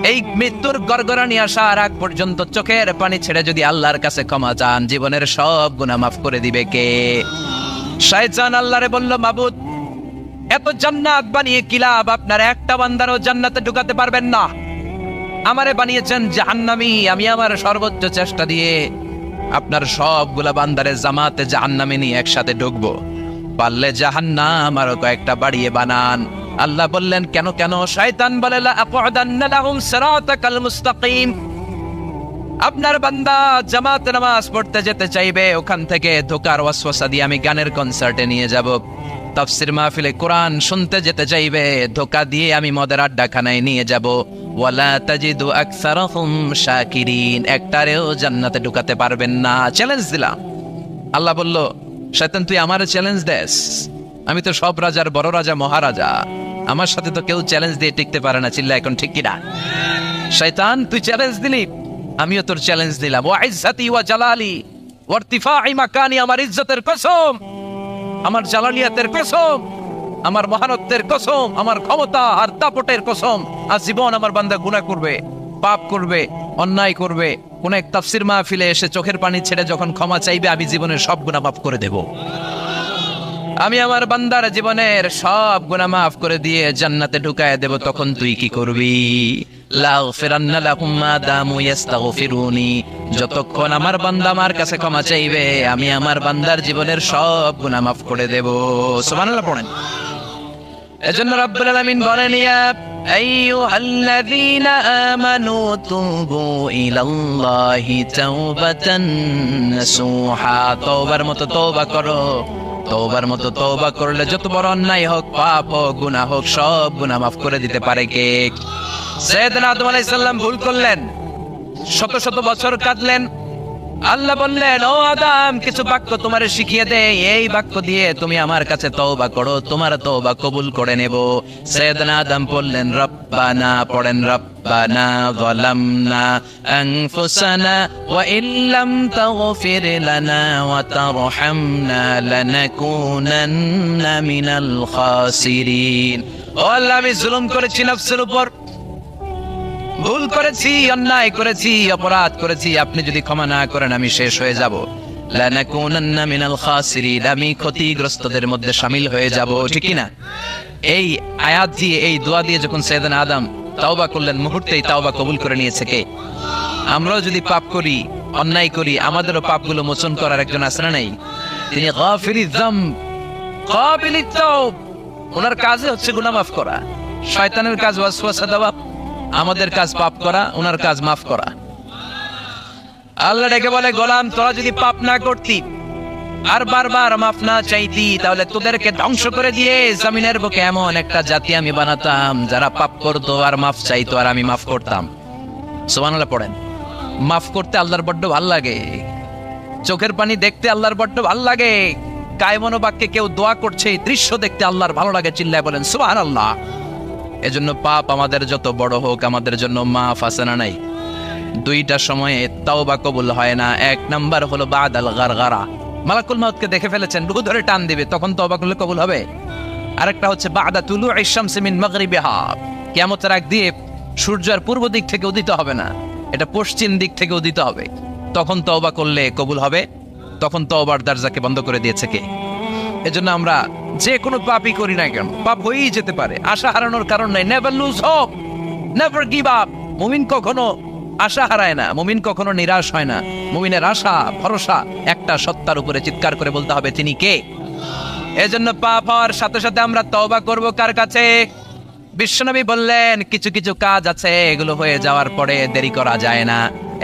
এই মৃত্যুর গড়গড়ানি আসার আগ পর্যন্ত চোখের পানি ছেড়ে যদি আল্লাহর কাছে ক্ষমা চান, জীবনের সব গুনাহ মাফ করে দিবে কে? শয়তান আল্লাহরে বলল, মাবুদ, এত জান্নাত বানিয়ে কি লাভ? আপনার একটা বান্দারও জান্নাতে ঢুকাতে পারবেন না। আমারে বানিয়েছেন জাহান্নামী, আমি আমার সর্বোচ্চ চেষ্টা দিয়ে আপনার সবগুলা বান্দারে জামাতে জাহান্নামে নিয়ে একসাথে ঢুকবো। পারলে জাহান্নাম আরো কয়েকটা বাড়িয়ে বানান। আল্লাহ বললেন, কেন কেন? শয়তান বলে, লা আকুদান্না লাহুম সিরাতাকাল মুস্তাকিম, আপনার বান্দা জামাতে নামাজ পড়তে যেতে চাইবে, ওখান থেকে ধোকার ওয়াসওয়াসা দিয়ে আমি গানের কনসার্টে নিয়ে যাব। তাফসীর মাহফিলে কোরআন শুনতে যেতে চাইবে, ধোকা দিয়ে আমি মদের আড্ডাখানায় নিয়ে যাব। ওয়ালা তাজিদু আকসারাহুম শাকিরিন, একটারেও জান্নাতে ঢুকাতে পারবেন না। চ্যালেঞ্জ দিলাম। আল্লাহ বলল, শয়তান তুই আমারে চ্যালেঞ্জ দেস? আমি তো সব রাজার বড় রাজা, মহারাজা, আমার সাথে তো কেউ চ্যালেঞ্জ দিয়ে টিকতে পারে না। চিল্লা এখন ঠিক কিনা? শয়তান তুই চ্যালেঞ্জ দিলি, আমিও তোর চ্যালেঞ্জ দিলাম। ওয়া ইজ্জতি ওয়া জালালি ওয়া ইরতিফাই মাকানি, আমার ইজ্জতের কসম, আমার জালালিয়াতের কসম, আমার মহানত্বের কসম, আমার ক্ষমতা আর দাপটের কসম, আজীবন আমার বান্দা গুনাহ করবে, পাপ করবে, অন্যায় করবে, কোন এক তাফসীর মাহফিলে এসে চোখের পানি ছেড়ে যখন ক্ষমা চাইবে, আমি জীবনের সব গুনাহ মাফ করে দেব। আমি আমার বান্দার জীবনের সব গুনাহ মাফ করে দিয়ে জান্নাতে ঢুকায় দেব। তখন তুই কি করবি? লাগফিরান্না লাহুম মা দামু ইস্তাগফিরুনি, যতক্ষণ আমার বান্দা আমার কাছে ক্ষমা চাইবে, আমি আমার বান্দার জীবনের সব গুনাহ মাফ করে দেব। সুবহানাল্লাহ পড়েন। এজন্য রব্বুল আলামিন বলেন, ইয়া আইয়ুহাল্লাযীনা আমানু তুবু ইলাল্লাহি তাওবাতান নাসুহা, তওবার মতো তওবা করো। তওবার মতো তওবা করলে যত বড় অন্যায় হোক, পাপ হোক, গুনাহ হোক, সব গুনাহ মাফ করে দিতে পারে কে? সাইয়েদনা আদম আলাইহিস সালাম ভুল করলেন, শত শত বছর কাঁদলেন, আল্লাহ বললেন, ও আদম, কিছু বাক্য তোমারে শিখিয়ে দে, এই বাক্য দিয়ে তুমি আমার কাছে তওবা করো, তোমার তওবা কবুল করে নেব। সাইয়েদনা আদম বললেন, রব্বানা, পড়েন, রব্বানা যালামনা আনফুসানা ওয়া ইল্লাম তাগফির লানা ওয়া তারহামনা লানাকুনান্না মিনাল খাসিরিন। ও আল্লাহ, আমি জুলুম করেছি নফসের উপর, ভুল করেছি, অন্যায় করেছি, অপরাধ করেছি, আপনি যদি ক্ষমা না করেন আমি শেষ হয়ে যাব। লানাকুনান্না মিনাল খাসিরিন, আমি ক্ষতিগ্রস্তদের মধ্যে শামিল হয়ে যাব, ঠিক কি না? এই আয়াত দিয়ে, এই দোয়া দিয়ে যখন সাইয়েদনা আদম তাওবা করলেন, মুহূর্তেই তাওবা কবুল করে নিয়েছে কে? আমরাও যদি পাপ করি, অন্যায় করি, আমাদেরও পাপগুলো মোচন করার একজন আছে না নাই? তিনি গাফিরিয যামব কাবিলিত তাওব, ওনার কাজে হচ্ছে গুনাহ মাফ করা। শয়তানের কাজ ওয়াসওয়াসা দেওয়া, আমাদের কাজ পাপ করা, ওনার কাজ মাফ করা। আল্লাহ ডেকে বলে, গোলাম, তোরা যদি পাপ না করতি আর বারবার মাফ না চাইতি, তাহলে তোদেরকে ধ্বংস করে দিয়ে জমিনের বুকে এমন একটা জাতি আমি বানাতাম যারা পাপ করতো আর মাফ চাইতো, আর আমি মাফ করতাম। সুবহানাল্লাহ পড়েন। মাফ করতে আল্লাহর বড্ড ভাল লাগে, চোখের পানি দেখতে আল্লাহর বড্ড ভাল লাগে, কায়মনোবাক্যে কেউ দোয়া করছে এই দৃশ্য দেখতে আল্লাহর ভালো লাগে, চিল্লায় বলেন সুবহানাল্লাহ। এজন্য পাপ আমাদের যত বড় হোক, আমাদের জন্য মাফ আছে না নাই? দুইটা সময়ে তাওবা কবুল হয় না। এক নাম্বার হলো বাদাল গারগারা, মালাকুল মাউতকে দেখে ফেলেছেন, রূহ ধরে টান দিবে, তখন তাওবা করলে কবুল হবে। আরেকটা হচ্ছে বাদা তুলুইশ শামসি মিন মাগরিবিহা, কিয়ামতের আগ দিয়ে সূর্য আর পূর্ব দিক থেকে উদিত হবে না, এটা পশ্চিম দিক থেকে উদিত হবে, তখন তওবা করলে কবুল হবে। তখন তওবার দরজাকে বন্ধ করে দিয়েছে কে? এজন্য আমরা যে কোনো পাপই করি না কেন, পাপ হয়েই যেতে পারে, আশা হারানোর কারণ নাই। Never lose hope, never give up. মুমিন কখনো আশা হারায় না, মুমিন কখনো নিরাশ হয় না। মুমিনের আশা ভরসা একটা সত্তার উপরে, চিৎকার করে বলতে হবে তিনি কে? এজন্য পাপ হওয়ার সাথে সাথে আমরা তওবা করব কার কাছে? বিশ্বনবী বললেন, কিছু কিছু কাজ আছে, এগুলো হয়ে যাওয়ার পরে দেরি করা যায় না।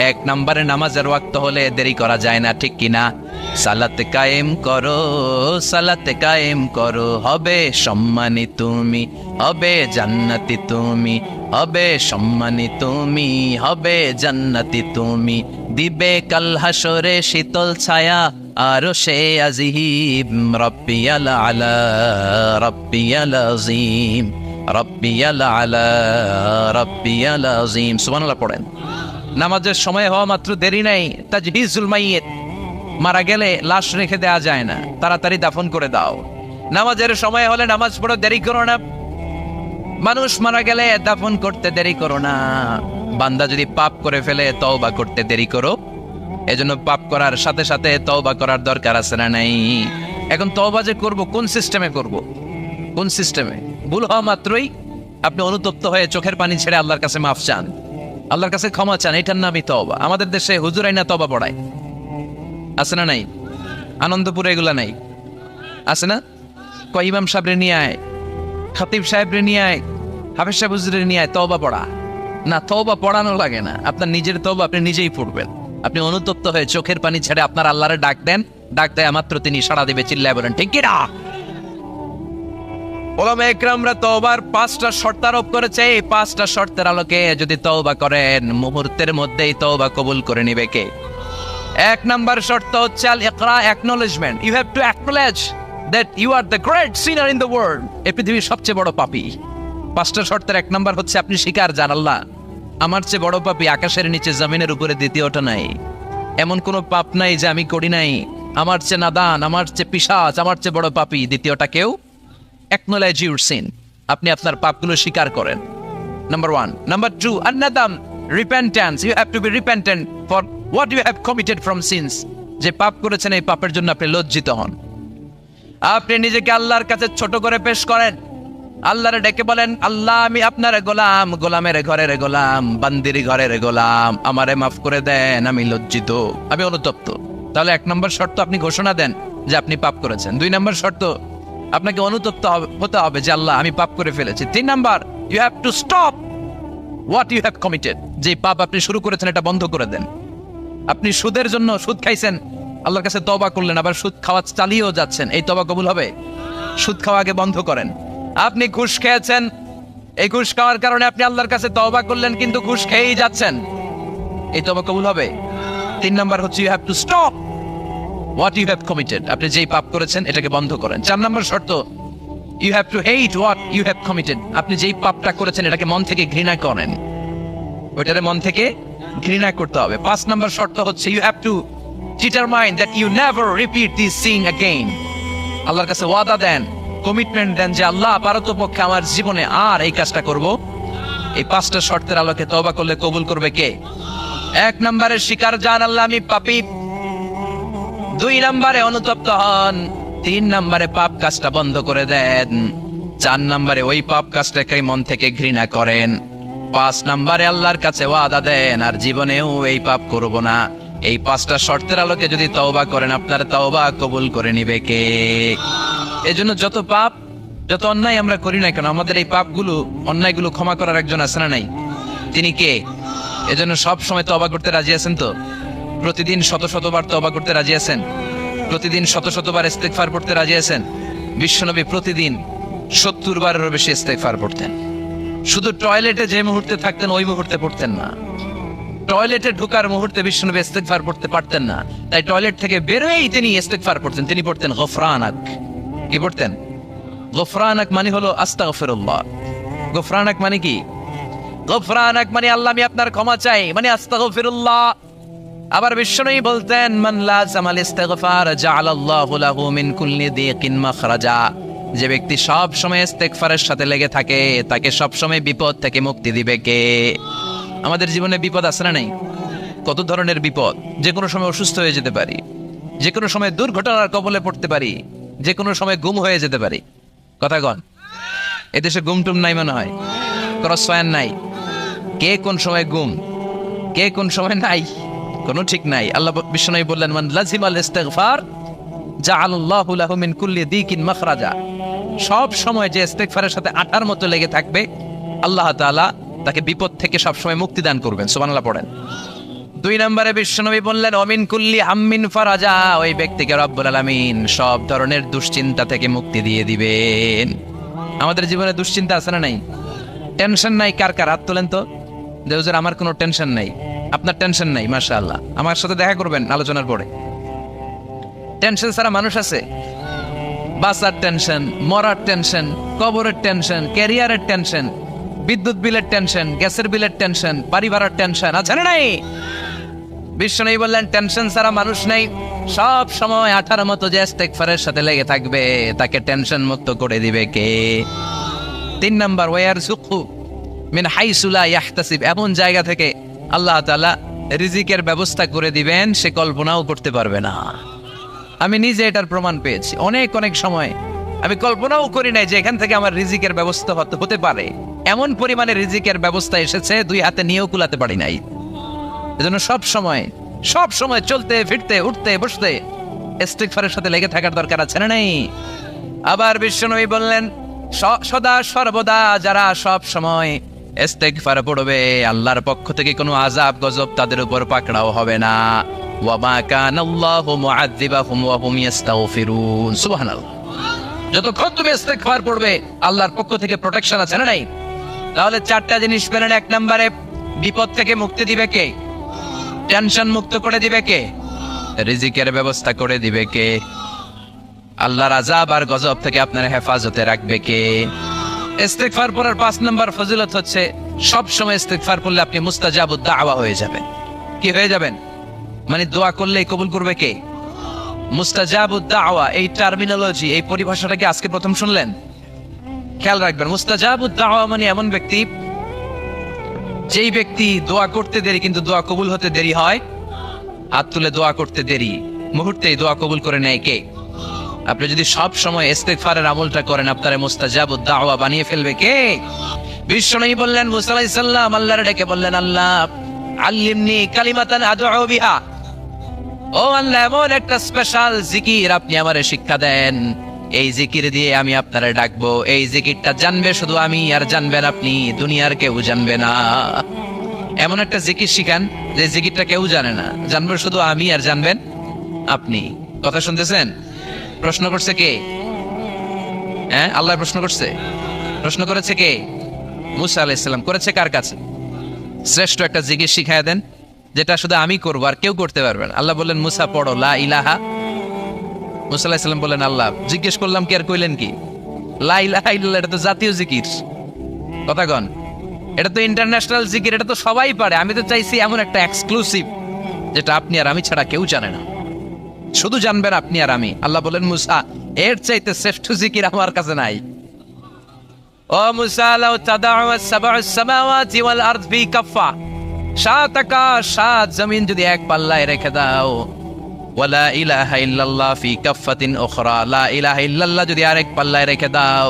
এক নম্বরে নামাজের ওয়াক্ত হলে দেরি করা যায় না, ঠিক কিনা? সালাতে কায়েম করো, সালাতে কায়েম করো, হবে সম্মানী তুমি, হবে জান্নাতি তুমি, হবে সম্মানী তুমি, হবে জান্নাতি তুমি, দিবে কাল হাসরে শীতল ছায়া আর সে আজিম, রব্বিয়াল আলা রব্বিয়াল আযীম, রব্বিয়াল আলা রব্বিয়াল আযীম। সুবহানাল্লাহ পড়েন। নামাজের সময় হওয়া মাত্র দেরি নাই। তাজহিজুল মাইয়িত, মারা গেলে লাশ রেখে দেওয়া যায় না, তাড়াতাড়ি দাফন করে দাও। নামাজের সময় হলে নামাজ পড়ো, দেরি করো না। মানুষ মারা গেলে দাফন করতে দেরি করো না। বান্দা যদি পাপ করে ফেলে তওবা করতে দেরি করো। এজন্য পাপ করার সাথে সাথে তওবা করার দরকার আছে না নাই? এখন তওবা যে করব, কোন সিস্টেমে করব? কোন সিস্টেমে? ভুল হওয়া মাত্রই আপনি অনুতপ্ত হয়ে চোখের পানি ছেড়ে আল্লাহর কাছে মাফ চান, আল্লাহর কাছে ক্ষমা চান, এটার নামই তওবা। আমাদের দেশে হুজুর আইনা তওবা পড়ায়, আছে না নাই? আনন্দপুরে এগুলা নাই, আছে না? কয় ইমাম সাহেবরে নিয়ে আয়, খতিব সাহেবরে নিয়ে আয়, হাফেজ সাহেব হুজুরে নিয়ে আয়, তওবা পড়া। না, তওবা পড়ানো লাগে না, আপনার নিজের তওবা আপনি নিজেই পড়বেন। আপনি অনুতপ্ত হয়ে চোখের পানি ছেড়ে আপনার আল্লাহরে ডাক দেন, ডাক দেয় মাত্র তিনি সাড়া দিবে, চিল্লায় বলেন ঠিক কি না? ওলামা একরামরা তওবার 5টা শর্ত আরোপ করেছে। এই 5টা শর্তের আলোকে যদি তওবা করেন, মুহূর্তের মধ্যেই তওবা কবুল করে নিবে কে? এক নাম্বার শর্ত হচ্ছে আল ইকরা, acknowledgement. You have to acknowledge that you are the great sinner in the world. এই পৃথিবীর সবচেয়ে বড় পাপী। 5টা শর্তের এক নাম্বার হচ্ছে আপনি স্বীকার, জান আল্লাহ আমার চেয়ে বড় পাপী আকাশের নিচে জমিনের উপরে দ্বিতীয়টা নাই। এমন কোনো পাপ নাই যে আমি করি নাই। আমার চেয়ে নাদান, আমার চেয়ে পিশাচ, আমার চেয়ে বড় পাপী দ্বিতীয়টা কেউ। Acknowledge your sin, আপনি আপনার পাপগুলো স্বীকার করেন, number 1। Number 2, an-nadam, repentance. You have to be repentant for what you have committed from sins. যে পাপ করেছেন এই পাপের জন্য আপনি লজ্জিত হন। আপনি নিজেকে আল্লাহর কাছে ছোট করে পেশ করেন, আল্লাহরে ডেকে বলেন, আল্লাহ আমি আপনার গোলাম, গোলামের ঘরের গোলাম, বান্দির ঘরের গোলাম, আমারে মাফ করে দেন, আমি লজ্জিত, আমি অনুতপ্ত। তাহলে 1 নম্বর শর্ত আপনি ঘোষণা দেন যে আপনি পাপ করেছেন। 2 নম্বর শর্ত আপনাকে অনুতপ্ত হতে হবে যে আল্লাহ আমি পাপ করে ফেলেছি। 3 number, you have to stop what you have committed. যে পাপ আপনি শুরু করেছেন এটা বন্ধ করে দেন। আপনি সুদের জন্য সুদ খাইছেন, আল্লাহর কাছে তওবা করলেন, আবার সুদ খাওয়া চালিয়েও যাচ্ছেন, এই তওবা কবুল হবে? সুদ খাওয়া আগে বন্ধ করেন। আপনি ঘুষ খেয়েছেন, এই ঘুষ খাওয়ার কারণে আপনি আল্লাহর কাছে তওবা করলেন কিন্তু ঘুষ খেয়েই যাচ্ছেন, এই তওবা কবুল হবে? 3 নাম্বার হচ্ছে you have to stop what you have committed. আপনি যেই পাপ করেছেন এটাকে বন্ধ করেন। 4 নাম্বার শর্ত you have to hate what you have committed. আপনি যেই পাপটা করেছেন এটাকে মন থেকে ঘৃণা করেন, ওইটারে মন থেকে ঘৃণা করতে হবে। 5 নাম্বার শর্ত হচ্ছে you have to determine that you never repeat this sin again. আল্লাহর কাছে ওয়াদা দেন, কমিটমেন্ট দেন যে আল্লাহ পারতপক্ষে আমার জীবনে আর এই কাজটা করব। এই 5টা শর্তের আলোকে তওবা করলে কবুল করবে কে? 1 নম্বরে স্বীকার জান আল্লাহ আমি পাপী, 2 নম্বরে অনুতপ্ত হন, 3 নম্বরে পাপ কাজটা বন্ধ করে দেন, 4 নম্বরে ওই পাপ কাজটাকে মন থেকে ঘৃণা করেন, 5 নম্বরে আল্লাহর কাছে ওয়াদা দেন আর জীবনেও এই পাপ করব না। এই 5টা শর্তের আলোকে যদি তওবা করেন আপনার তওবা কবুল করে নিবে কে? এজন্য যত পাপ যত অন্যায় আমরা করি না কেন আমাদের এই পাপগুলো অন্যায়গুলো ক্ষমা করার একজন আছে না নাই? তিনি কে? এজন্য সব সময় তওবা করতে রাজি আছেন তো? প্রতিদিন শত শতবার তওবা করতে রাজি আছেন? প্রতিদিন শত শতবার ইস্তেগফার পড়তে রাজি আছেন? বিশ্বনবী প্রতিদিন 70 বারেরও বেশি ইস্তেগফার পড়তেন। শুধু টয়লেটে যে মুহূর্তে থাকতেন ওই মুহূর্তে পড়তেন না, টয়লেটে ঢোকার মুহূর্তে বিশ্বনবী ইস্তেগফার পড়তে পারতেন না, তাই টয়লেট থেকে বেরোয়েই তিনি ইস্তেগফার পড়তেন। তিনি পড়তেন গফরানাক। কি পড়তেন? গফরানাক মানে হলো আস্তাগফিরুল্লাহ। গফরানাক মানে কি? গফরানাক মানে আল্লাহ আমি আপনার ক্ষমা চাই, মানে আস্তাগফিরুল্লাহ। আবার বিশ্বনবী বলতেন মান লাযামাল ইস্তিগফার জাআলাল্লাহু লাহু মিন কুল্লি দিকিন মাখরাজা। যে ব্যক্তি সব সময় ইস্তেগফারের সাথে লেগে থাকে তাকে সব সময় বিপদ থেকে মুক্তি দিবে কে? আমাদের জীবনে বিপদ আছে না নাই? কত ধরনের বিপদ। যে কোনো সময় অসুস্থ হয়ে যেতে পারি, যে কোনো সময় দুর্ঘটনার কবলে পড়তে পারি, যে কোনো সময় গুম হয়ে যেতে পারি। কথা কন, এদেশে গুম টুম নাই মনে হয়, ক্রসফায়ার নাই। কে কোন সময় গুম, কে কোন সময় নাই, কোনো ঠিক নাই। আল্লাহ বিশ্বনবী বললেন মান লাজিমাল ইস্তিগফার জাআলাল্লাহু লাহু মিন কুল্লি দিকিন মাখরাজা। সব সময় যে ইস্তিগফারের সাথে আঠার মতো লেগে থাকবে আল্লাহ তাআলা তাকে বিপদ থেকে সব সময় মুক্তি দান করবেন। সুবহানাল্লাহ পড়েন। 2 নম্বরে বিশ্বনবী বললেন অমিন কুল্লি হাম্মিন ফারাজা। ওই ব্যক্তিকে রব্বুল আলামিন সব ধরনের দুশ্চিন্তা থেকে মুক্তি দিয়ে দিবেন। আমাদের জীবনে দুশ্চিন্তা আছে না নাই? টেনশন নাই কার কার? হাত তোলেন তো। দেউজের আমার কোনো টেনশন নাই। আপনার টেনশন নাই? মাশাআল্লাহ। আমার সাথে দেখা করবেন আলোচনার পরে। টেনশন ছাড়া মানুষ আছে? বাসার টেনশন, মরার টেনশন, কবরের টেনশন, ক্যারিয়ারের টেনশন, বিদ্যুৎ বিলের টেনশন, গ্যাসের বিলের টেনশন, বাড়ি ভাড়ার টেনশন আছে না নাই? বিশ্বনবী বললেন টেনশন ছাড়া মানুষ নাই। সব সময় আঠার মতো যে ইস্তেগফারের সাথে লেগে থাকবে তাকে টেনশন মুক্ত করে দিবে কে? 3 নাম্বার ওয়ারযুকহু মিন হাইসু লা ইয়াহতাসিব। এমন জায়গা থেকে আল্লাহ তাআলা রিজিকের ব্যবস্থা করে দিবেন সে কল্পনাও করতে পারবে না। আমি নিজে এটার প্রমাণ পেয়েছি। অনেক অনেক সময় আমি কল্পনাও করি নাই যে এখান থেকে আমার রিজিকের ব্যবস্থা হতে পারে। এমন পরিমাণে রিজিকের ব্যবস্থা এসেছে 2 হাতে নিয়েও কুলাতে পারি নাই। এজন্য সব সময় চলতে ফিরতে উঠতে বসতে ইস্তিগফারের সাথে লেগে থাকার দরকার আছে না নাই? আবার বিশ্বনবী বললেন সদা সর্বদা যারা সব সময় ইস্তিগফার পড়বে আল্লাহর পক্ষ থেকে কোনো আযাব গজব তাদের উপর পাকড়াও হবে না। ওয়া মা কানাল্লাহু মুআযযিবাহুম ওয়া হুম ইস্তাগফিরুন। সুবহানাল্লাহ। যতক্ষণ তুমি ইস্তিগফার পড়বে আল্লাহর পক্ষ থেকে প্রোটেকশন আছে না নাই? তাহলে 4টা জিনিস পেলেন। 1 নম্বরে বিপদ থেকে মুক্তি দিবে কে? টেনশন মুক্ত করে দিবে কে? রিজিকের ব্যবস্থা করে দিবে কে? আল্লাহর আযাব আর গজব থেকে আপনার হেফাজতে রাখবে কে? ইস্তিগফার পড়ার 5 নম্বর ফজিলত হচ্ছে সব সময় ইস্তিগফার করলে আপনি মুস্তাজাবুদ দাওয়া হয়ে যাবেন। কি হয়ে যাবেন? মানে দোয়া করলেই কবুল করবে কে? মুস্তাজাবুদ দাওয়া, এই টার্মিনোলজি, এই পরিভাষাটা কি আজকে প্রথম শুনলেন? খেয়াল রাখবেন। মুস্তাজাবুদ দাওয়া মানে এমন ব্যক্তি যেই ব্যক্তি দোয়া করতে দেরি কিন্তু দোয়া কবুল হতে দেরি হয়। হাত তুলে দোয়া করতে দেরি, মুহূর্তেই দোয়া কবুল করে নেয় কে? আপনি যদি সব সময় ইস্তিগফারের আমলটা করেন আপনারে মুস্তাজাবুদ দাওয়া বানিয়ে ফেলবে কে? বিশ্বনবী বললেন মুসা আলাইহিস সালাম আল্লাহর ডেকে বললেন আল্লাহ আল্লিমনি কালিমাতান আদউ বিহা। ও আল্লাহ এমন একটা স্পেশাল জিকির আপনি আমারে শিক্ষা দেন, এই জিকির দিয়ে আমি আপনারে ডাকবো। এই জিকিরটা জানবে শুধু আমি আর জানবেন আপনি, দুনিয়ার কেউ জানবে না। এমন একটা জিকির শিখান যে জিকিরটা কেউ জানে না, জানবে শুধু আমি আর জানবেন আপনি। কথা শুনতেছেন? প্রশ্ন করছে কে? হ্যাঁ, আল্লাহ প্রশ্ন করছে। প্রশ্ন করেছে কে? মুসা আলাইহিস সালাম। করেছে কার কাছে? শ্রেষ্ঠ একটা জিকির শিখায়া দেন। যেটা শুধু আমি করবো আর কেউ করতে পারবে না। আল্লাহ বললেন মুসা পড়ো লা ইলাহা। মুসা আলাইহিস সালাম বললেন আল্লাহ জিজ্ঞেস করলাম কি আর কইলেন কি? লা ইলাহা ইল্লাল্লাহ এটা তো জাতীয় জিকির, কথা কন, এটা তো ইন্টারন্যাশনাল জিকির, এটা তো সবাই পারে। আমি তো চাইছি এমন একটা এক্সক্লুসিভ যেটা আপনি আর আমি ছাড়া কেউ জানে না, শুধু জানবেন আপনি আর আমি। আল্লাহ বলেন মুসা এর চাইতে শ্রেষ্ঠ জিকির আমার কাছে নাই। ও মুসা লাউ তাদাউ সাবউস সামাওয়াতি ওয়াল আরদ ফি কাফা, সাত আকাশ সাত জমিন যদি এক পাল্লায় রেখে দাও, ওয়ালা ইলাহা ইল্লাল্লাহ ফি কাফাতিন উখরা, লা ইলাহা ইল্লাল্লাহ যদি আরেক পাল্লায় রেখে দাও,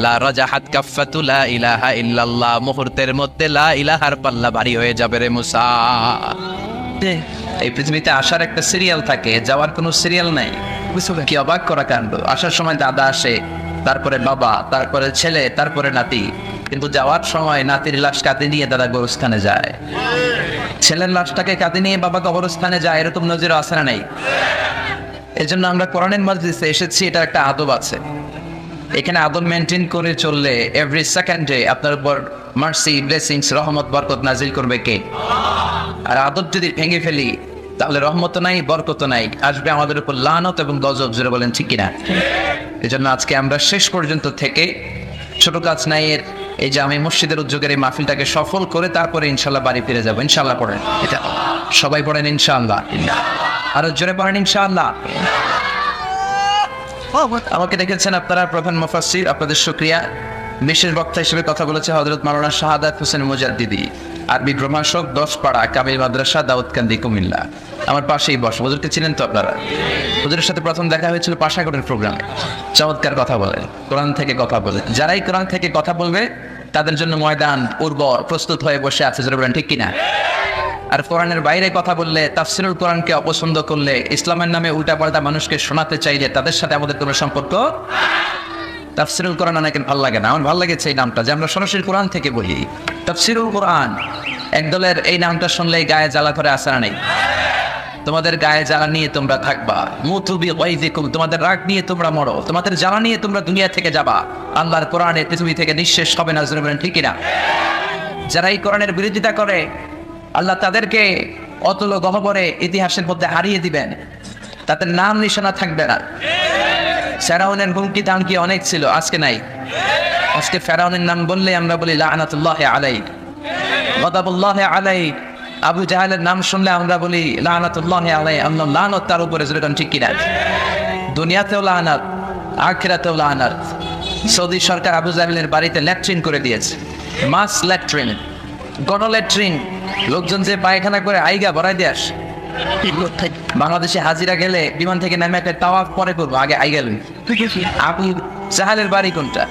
লা রাজাহাত কাফাতু লা ইলাহা ইল্লাল্লাহ, মুহূর্তের মধ্যে লা ইলাহার পাল্লা ভারী হয়ে যাবে রে মুসা। এই পৃথিবীতে আসার একটা সিরিয়াল থাকে, যাওয়ার কোনো সিরিয়াল নাই। কি অবাক করা কাণ্ড! আসার সময় দাদা আসে, তারপরে বাবা, তারপরে ছেলে, তারপরে নাতি, কিন্তু যাওয়ার সময় নাতির লাশ কাঁধে নিয়ে দাদা গোরস্থানে যায়, ছেলের লাশটাকে কাঁধে নিয়ে বাবা কবরস্থানে যায়। এরকম নজির আছে না নাই? এই জন্য আমরা কোরআনের মাজলিসে এসেছি, এটা একটা আদব আছে। এখানে আদব মেনটেন করে চললে এভরি সেকেন্ডে আপনার উপর মার্সি, ব্লেসিংস, রহমত, বরকত নাজিল করবে কে? আর আদব যদি ভেঙে ফেলি তাহলে রহমত নাই, বরকত নাই, আসবে আমাদের উপর লানত এবং গজব। জোরে বলেন ঠিক কিনা? এই জন্য আজকে আমরা শেষ পর্যন্ত থেকে ছোট কাজ নাই এর এই যে আমি মসজিদের উদ্যোগের এই মাহফিলটাকে সফল করে তারপরে ইনশাল্লাহ বাড়ি ফিরে যাবো। ইনশাল্লাহ পড়েন, এটা সবাই পড়েন ইনশাআল্লাহ, আরো জোরে পড়েন ইনশাআল্লাহ। আমাকে দেখেছেন আপনারা প্রধান মুফাসসির, আপনাদের শুকরিয়া। বিশেষ বক্তা হিসেবে কথা বলেছে হযরত মাওলানা শাহাদাত হোসেন মুজাদ্দিদি, আরবি প্রভাষক, 10 পাড়া কামিল মাদ্রাসা, দাউদকান্দি, কুমিল্লা। আমার পাশেই বসে। হুজুরকে চিনেন তো আপনারা? হুজুরের সাথে প্রথম দেখা হয়েছিল পাশাগড়ের প্রোগ্রামে। চমৎকার কথা বলে, কোরআন থেকে কথা বলে। যারাই কোরআন থেকে কথা বলবে তাদের জন্য ময়দান উর্বর প্রস্তুত হয়ে বসে আছে। জোরে বলেন ঠিক কিনা? আর কোরআনের বাইরে কথা বললে, তাফসিরুল কোরআনকে অপছন্দ করলে, ইসলামের নামে উল্টাপাল্টা মানুষকে শোনাতে চাইলে তাদের সাথে আমাদের কোনো সম্পর্ক। তাফসিরুল কোরআন অনেকের ভালো লাগে না, আমার ভালো লেগেছে এই নামটা, যে আমরা সরাসরি কোরআন থেকে বলি তাফসিরুল কোরআন। একদলের এই নামটা শুনলেই গায়ে জ্বালা করে, আসারা নেই। তোমাদের গায়ে জ্বালা নিয়ে তোমরা থাকবা, মুতুবি গায়জিকুম, তোমাদের রাগ নিয়ে তোমরা মরো, তোমাদের জ্বালা নিয়ে তোমরা দুনিয়া থেকে যাবা, আল্লাহর কোরআনে পৃথিবী থেকে নিঃশেষ হবে না। জোরে বলেন ঠিক কিনা? যারা এই কোরআনের বিরোধিতা করে আল্লাহ তাদেরকে অতুল গহ্বরে ইতিহাসের মধ্যে হারিয়ে দিবেন, তাদের নাম নিশানা থাকবে না। ফেরাউনের হুমকি ধামকি অনেক ছিল, আজকে নাই। আজকে ফেরাউনের নাম বললে আমরা বলি লাআনাতুল্লাহি আলাইহি, গাদাবুল্লাহি আলাইহি। আবু জাহেলের নাম শুনলে আমরা বলি লাআনাতুল্লাহি আলাইহি, আল্লাহ লানত তার উপরে। যেরকম ঠিক কিনা? দুনিয়াতেও লানাত, আখিরাতেও লানাত। সৌদি সরকার আবু জাহেলের বাড়িতে ল্যাট্রিন করে দিয়েছে, মাস ল্যাট্রিন, গণল্যাট্রিন। লোকজন যে পায়খানা করে আইগা ভরাই দিয়ে আসে। বাংলাদেশে হাজিরা গেলে বিমান থেকে নেমে একটা তাওয়াফ পরে করবো, আগে আইগা লই। আবু জাহেলের বাড়ি কোনটা?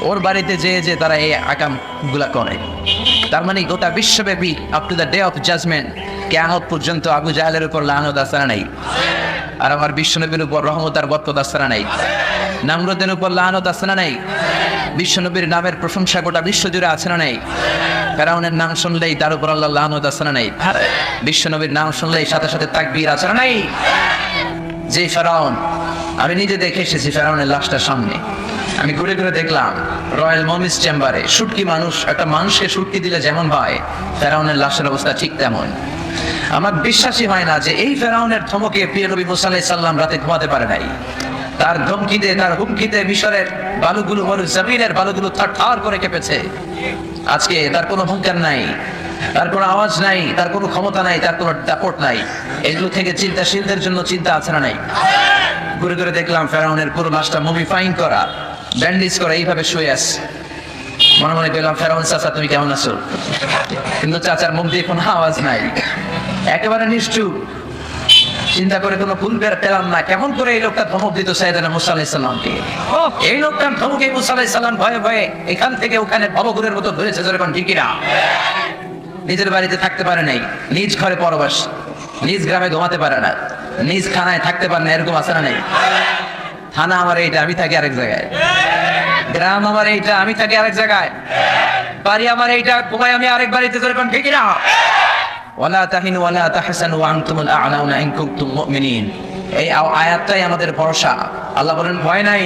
ওর বাড়িতে যে তারা এই আকাম গুলা করে। তার মানে গোটা বিশ্বব্যাপী up to the day of judgement, কিয়ামত পর্যন্ত আবু জাহেলের উপর লানত আসারা নাই। আর আমার বিশ্বনবীর উপর রহমত আর বরকত আসারা নাই। নামরুদের উপর লানত আসারা নাই। বিশ্বনবীর নামের প্রশংসা গোটা বিশ্ব জুড়ে আছে না নাই? ফেরাউনের নাম শুনলেই তার উপর আল্লাহ লানত আছে না নাই? বিশ্বনবীর নাম শুনলেই সাথে সাথে তাকবীর আছে না নাই? যে ফেরাউন, আমি নিজে দেখে এসেছি ফেরাউনের লাশটার সামনে। আমি ঘুরে ঘুরে দেখলাম রয়্যাল মমিস চেম্বারে শুটকি মানুষ, একটা মানুষকে শুটকি দিলে যেমন হয়, ফেরাউনের লাশের অবস্থা ঠিক তেমন। আমার বিশ্বাসই হয় না যে এই ফেরাউনের ধমকে প্রিয় নবী মুসা আলাইহিস সালাম রাতে ঘুমাতে পারে নাই। তার ধমকিতে, তার হুমকিতে মিশরের বালুগুলো, জমিনের বালুগুলো থার করে কেঁপেছে। আজকে তার কোনো হুঙ্কার নাই, তার কোনো আওয়াজ নাই, তার কোনো ক্ষমতা নাই, তার কোনো দাপট নাই। এগুলো থেকে চিন্তাশীলদের জন্য চিন্তা আছে না নাই? ঘুরে ঘুরে দেখলাম ফেরাউনের পুরো লাশটা মুভিফাইং করা, ব্যান্ডেজ করা, এইভাবে শুয়ে আছে। মনে মনে পেলাম ফেরাউন চাচা তুমি কেমন আছো? কিন্তু চাচার মুখ দিয়ে কোনো আওয়াজ নাই, একেবারে নিশ্চুপ। চিন্তা করে কোনো ভুল বের পেলাম না, কেমন করে এই লোকটা ধমক দিত সাইয়েদনা মুসা আলাইহিস সালামকে। এই লোকটার ধমকে মুসা আলাইহিস সালাম ভয়ে ভয়ে এখান থেকে ওখানে ভবঘুরের মতো ধরেছে। যেরকম ঠিকই না, নিজের বাড়িতে থাকতে পারে নাই, নিজ ঘরে পরবাস, নিজ গ্রামে ঘুমাতে পারে না, নিজ থানায় থাকতে পারে না। এরকম আছে না নাই? থানা আমার এইটা, আমি থাকি আরেক জায়গায়। গ্রাম আমার এইটা, আমি থাকি আরেক জায়গায়। বাড়ি আমার এইটা, ঘুমাই আমি আরেক বাড়িতে। যেরকম ঠিকই না? ওয়ালা তাহিনু ওয়ালা তাহসানু ওয়া আনতুমুল আ'লাউনা ইন কুনতুম মুমিনিন। এই আয়াতটাই আমাদের ভরসা। আল্লাহ বলেন ভয় নাই,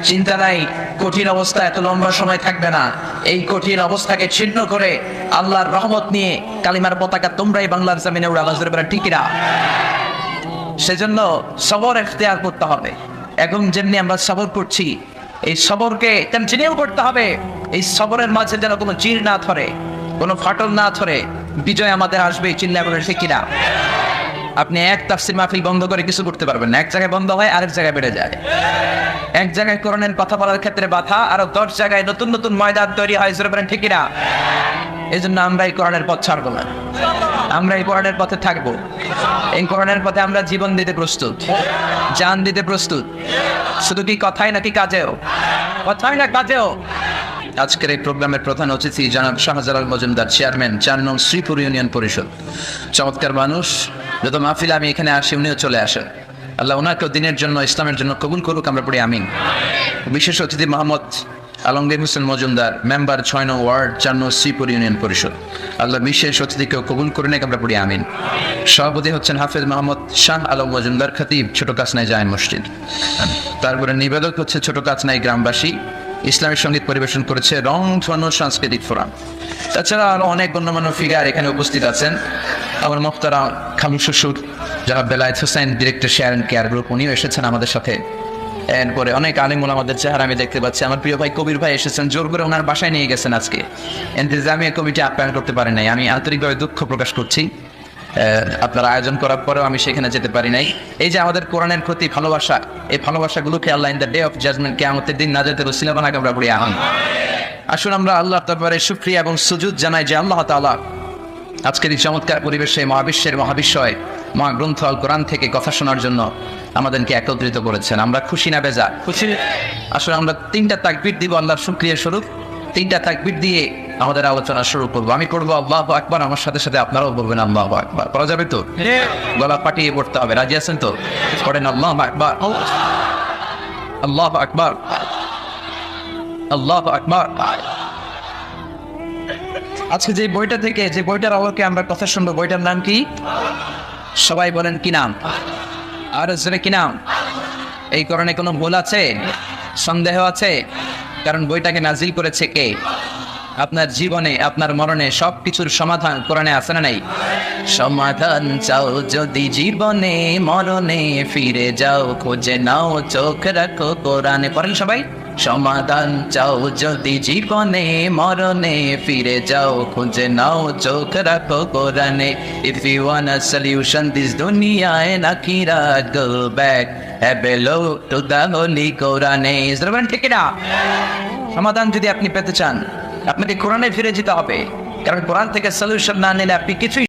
চিন্তা নাই, কঠিন অবস্থা এত লম্বা সময় থাকবে না। এই কঠিন অবস্থাকে ছিন্ন করে আল্লাহর রহমত নিয়ে কালিমার পতাকা তোমরাই বাংলার জমিনে উড়াবা, জোরে বলেন ঠিক কিনা? সেজন্য সবর এখতিয়ার করতে হবে, এবং যেমনি আমরা সবর করছি এই সবরকে কন্টিনিউ করতে হবে। এই সবরের মাঝে যেন কোনো চির না ধরে, কোনো ফাটল না ধরে, বিজয় আমাদের আসবে, চিল্লা বলেন ঠিক কিনা? আপনি এক তাফসীর মাহফিল বন্ধ করে কিছু করতে পারবেন না। এক জায়গায় বন্ধ হয়, আরেক জায়গায় বেড়ে যায়। এক জায়গায় কোরআনের কথা বলার ক্ষেত্রে বাধা, আরো 10 জায়গায় নতুন নতুন ময়দান তৈরি হয়, জোরে বলেন ঠিক কিনা? এই জন্য আমরা এই কোরআনের পথ ছাড়বো না, আমরা এই কোরআনের পথে থাকবো। এই কোরআনের পথে আমরা জীবন দিতে প্রস্তুত, জান দিতে প্রস্তুত। শুধু কি কথাই নাকি কাজেও? কথাই না কাজেও। আজকের এই প্রোগ্রামের প্রধান অতিথি জনাব শাহজালাল মজুমদার, চেয়ারম্যান 4 নং শ্রীপুর ইউনিয়ন পরিষদ। চমৎকার মানুষ, যত মাহফিলে আমি এখানে আসি উনিও চলে আসেন। আল্লাহ ওনাকে দিনের জন্য, ইসলামের জন্য কবুল করুক, আমরা পড়ি আমিন। বিশেষ অতিথি মোহাম্মদ আলমগীর হোসেন মজুমদার, মেম্বার 6 নং ওয়ার্ড 4 নং শ্রীপুর ইউনিয়ন পরিষদ। আল্লাহ বিশেষ অতিথিকেও কবুল করে নেক, আমরা পড়ি আমিন। সভাপতি হচ্ছেন হাফেজ মোহাম্মদ শাহ আলম মজুমদার, খতিব ছোট কাছনাই জায়েন মসজিদ। তারপরে নিবেদক হচ্ছে ছোট কাছনাই গ্রামবাসী। ইসলামী সঙ্গীত পরিবেশন করেছে রংধনু সাংস্কৃতিক ফোরাম। তাছাড়া আরো অনেক গণ্যমান্য ফিগার এখানে উপস্থিত আছেন। আমার মোহতারাম খালু শ্বশুর যারা Belayet Hossain, director share and care group, উনিও এসেছেন আমাদের সাথে। এরপরে অনেক আলিমুল আমাদের চেহারা আমি দেখতে পাচ্ছি। আমার প্রিয় ভাই কবির ভাই এসেছেন, জোর করে ওনার বাসায় নিয়ে গেছেন আজকে। ইন্তেজামিয়া কমিটি আপ্যায়ন করতে পারে নাই, আমি আন্তরিকভাবে দুঃখ প্রকাশ করছি। আপনারা আয়োজন করার পরেও আমি সেখানে যেতে পারি নাই। এই যে আমাদের কোরআনের প্রতি ভালোবাসা, এই ভালোবাসাগুলোকে আল্লাহ in the day of judgement, কিয়ামতের দিন নাজাতের ওসিলা বানাকে আমরা পড়ি আমিন। আসুন আমরা আল্লাহর দরবারে শুকরিয়া এবং সুজুদ জানাই যে আল্লাহ তাআলা আজকের এই চমৎকার পরিবেশে মহাবিশ্বের মহাবিশ্বয় মহাগ্রন্থ আল কোরআন থেকে কথা শোনার জন্য আমাদেরকে একত্রিত করেছেন। আমরা খুশি না বেজা? খুশি। আসলে আমরা 3টা তাকবীর দিব আল্লাহর শুকরিয়া স্বরূপ। 3টা তাকবীর দিয়ে আমাদের আলোচনা শুরু করবো। আমি পড়বো আল্লাহু আকবার, আমার সাথে সাথে আপনারাও বলবেন আল্লাহু আকবার। পড়া যাবে তো? গলা পাটিয়ে পড়তে হবে, রাজি আছেন তো? পড়েন আল্লাহু আকবার, আল্লাহু আকবার, আল্লাহু আকবার। আজকে যে বইটা থেকে, যে বইটার আলোকে আমরা কথা শুনবো, বইটার নাম কি? সবাই বলেন কি নাম? আর জোরে কি নাম? এই কোরআনে কোনো ভুল আছে? সন্দেহ আছে? কারণ বইটাকে নাজিল করেছে কে? আপনার জীবনে, আপনার মরণে সব কিছুর সমাধান কোরআনে আছে না নাই? সমাধান চাও যদি জীবনে, মরণে ফিরে যাও, খুঁজে নাও, চোখ রাখো কোরআনে। পড়েন সবাই। সমাধান চাও যদি জীবনে, মরণে ফিরে যাও, খুঁজে নাও, চোখ রাখো কোরআনে। If you want a solution this dunya and akhirat, go back, have a look to the holy Quran. ঠিক না? সমাধান যদি আপনি পেতে চান, আপনাকে কোরআনে ফিরে যেতে হবে, কারণ কোরআন থেকে সলিউশন না নিলে আপনি কিছুই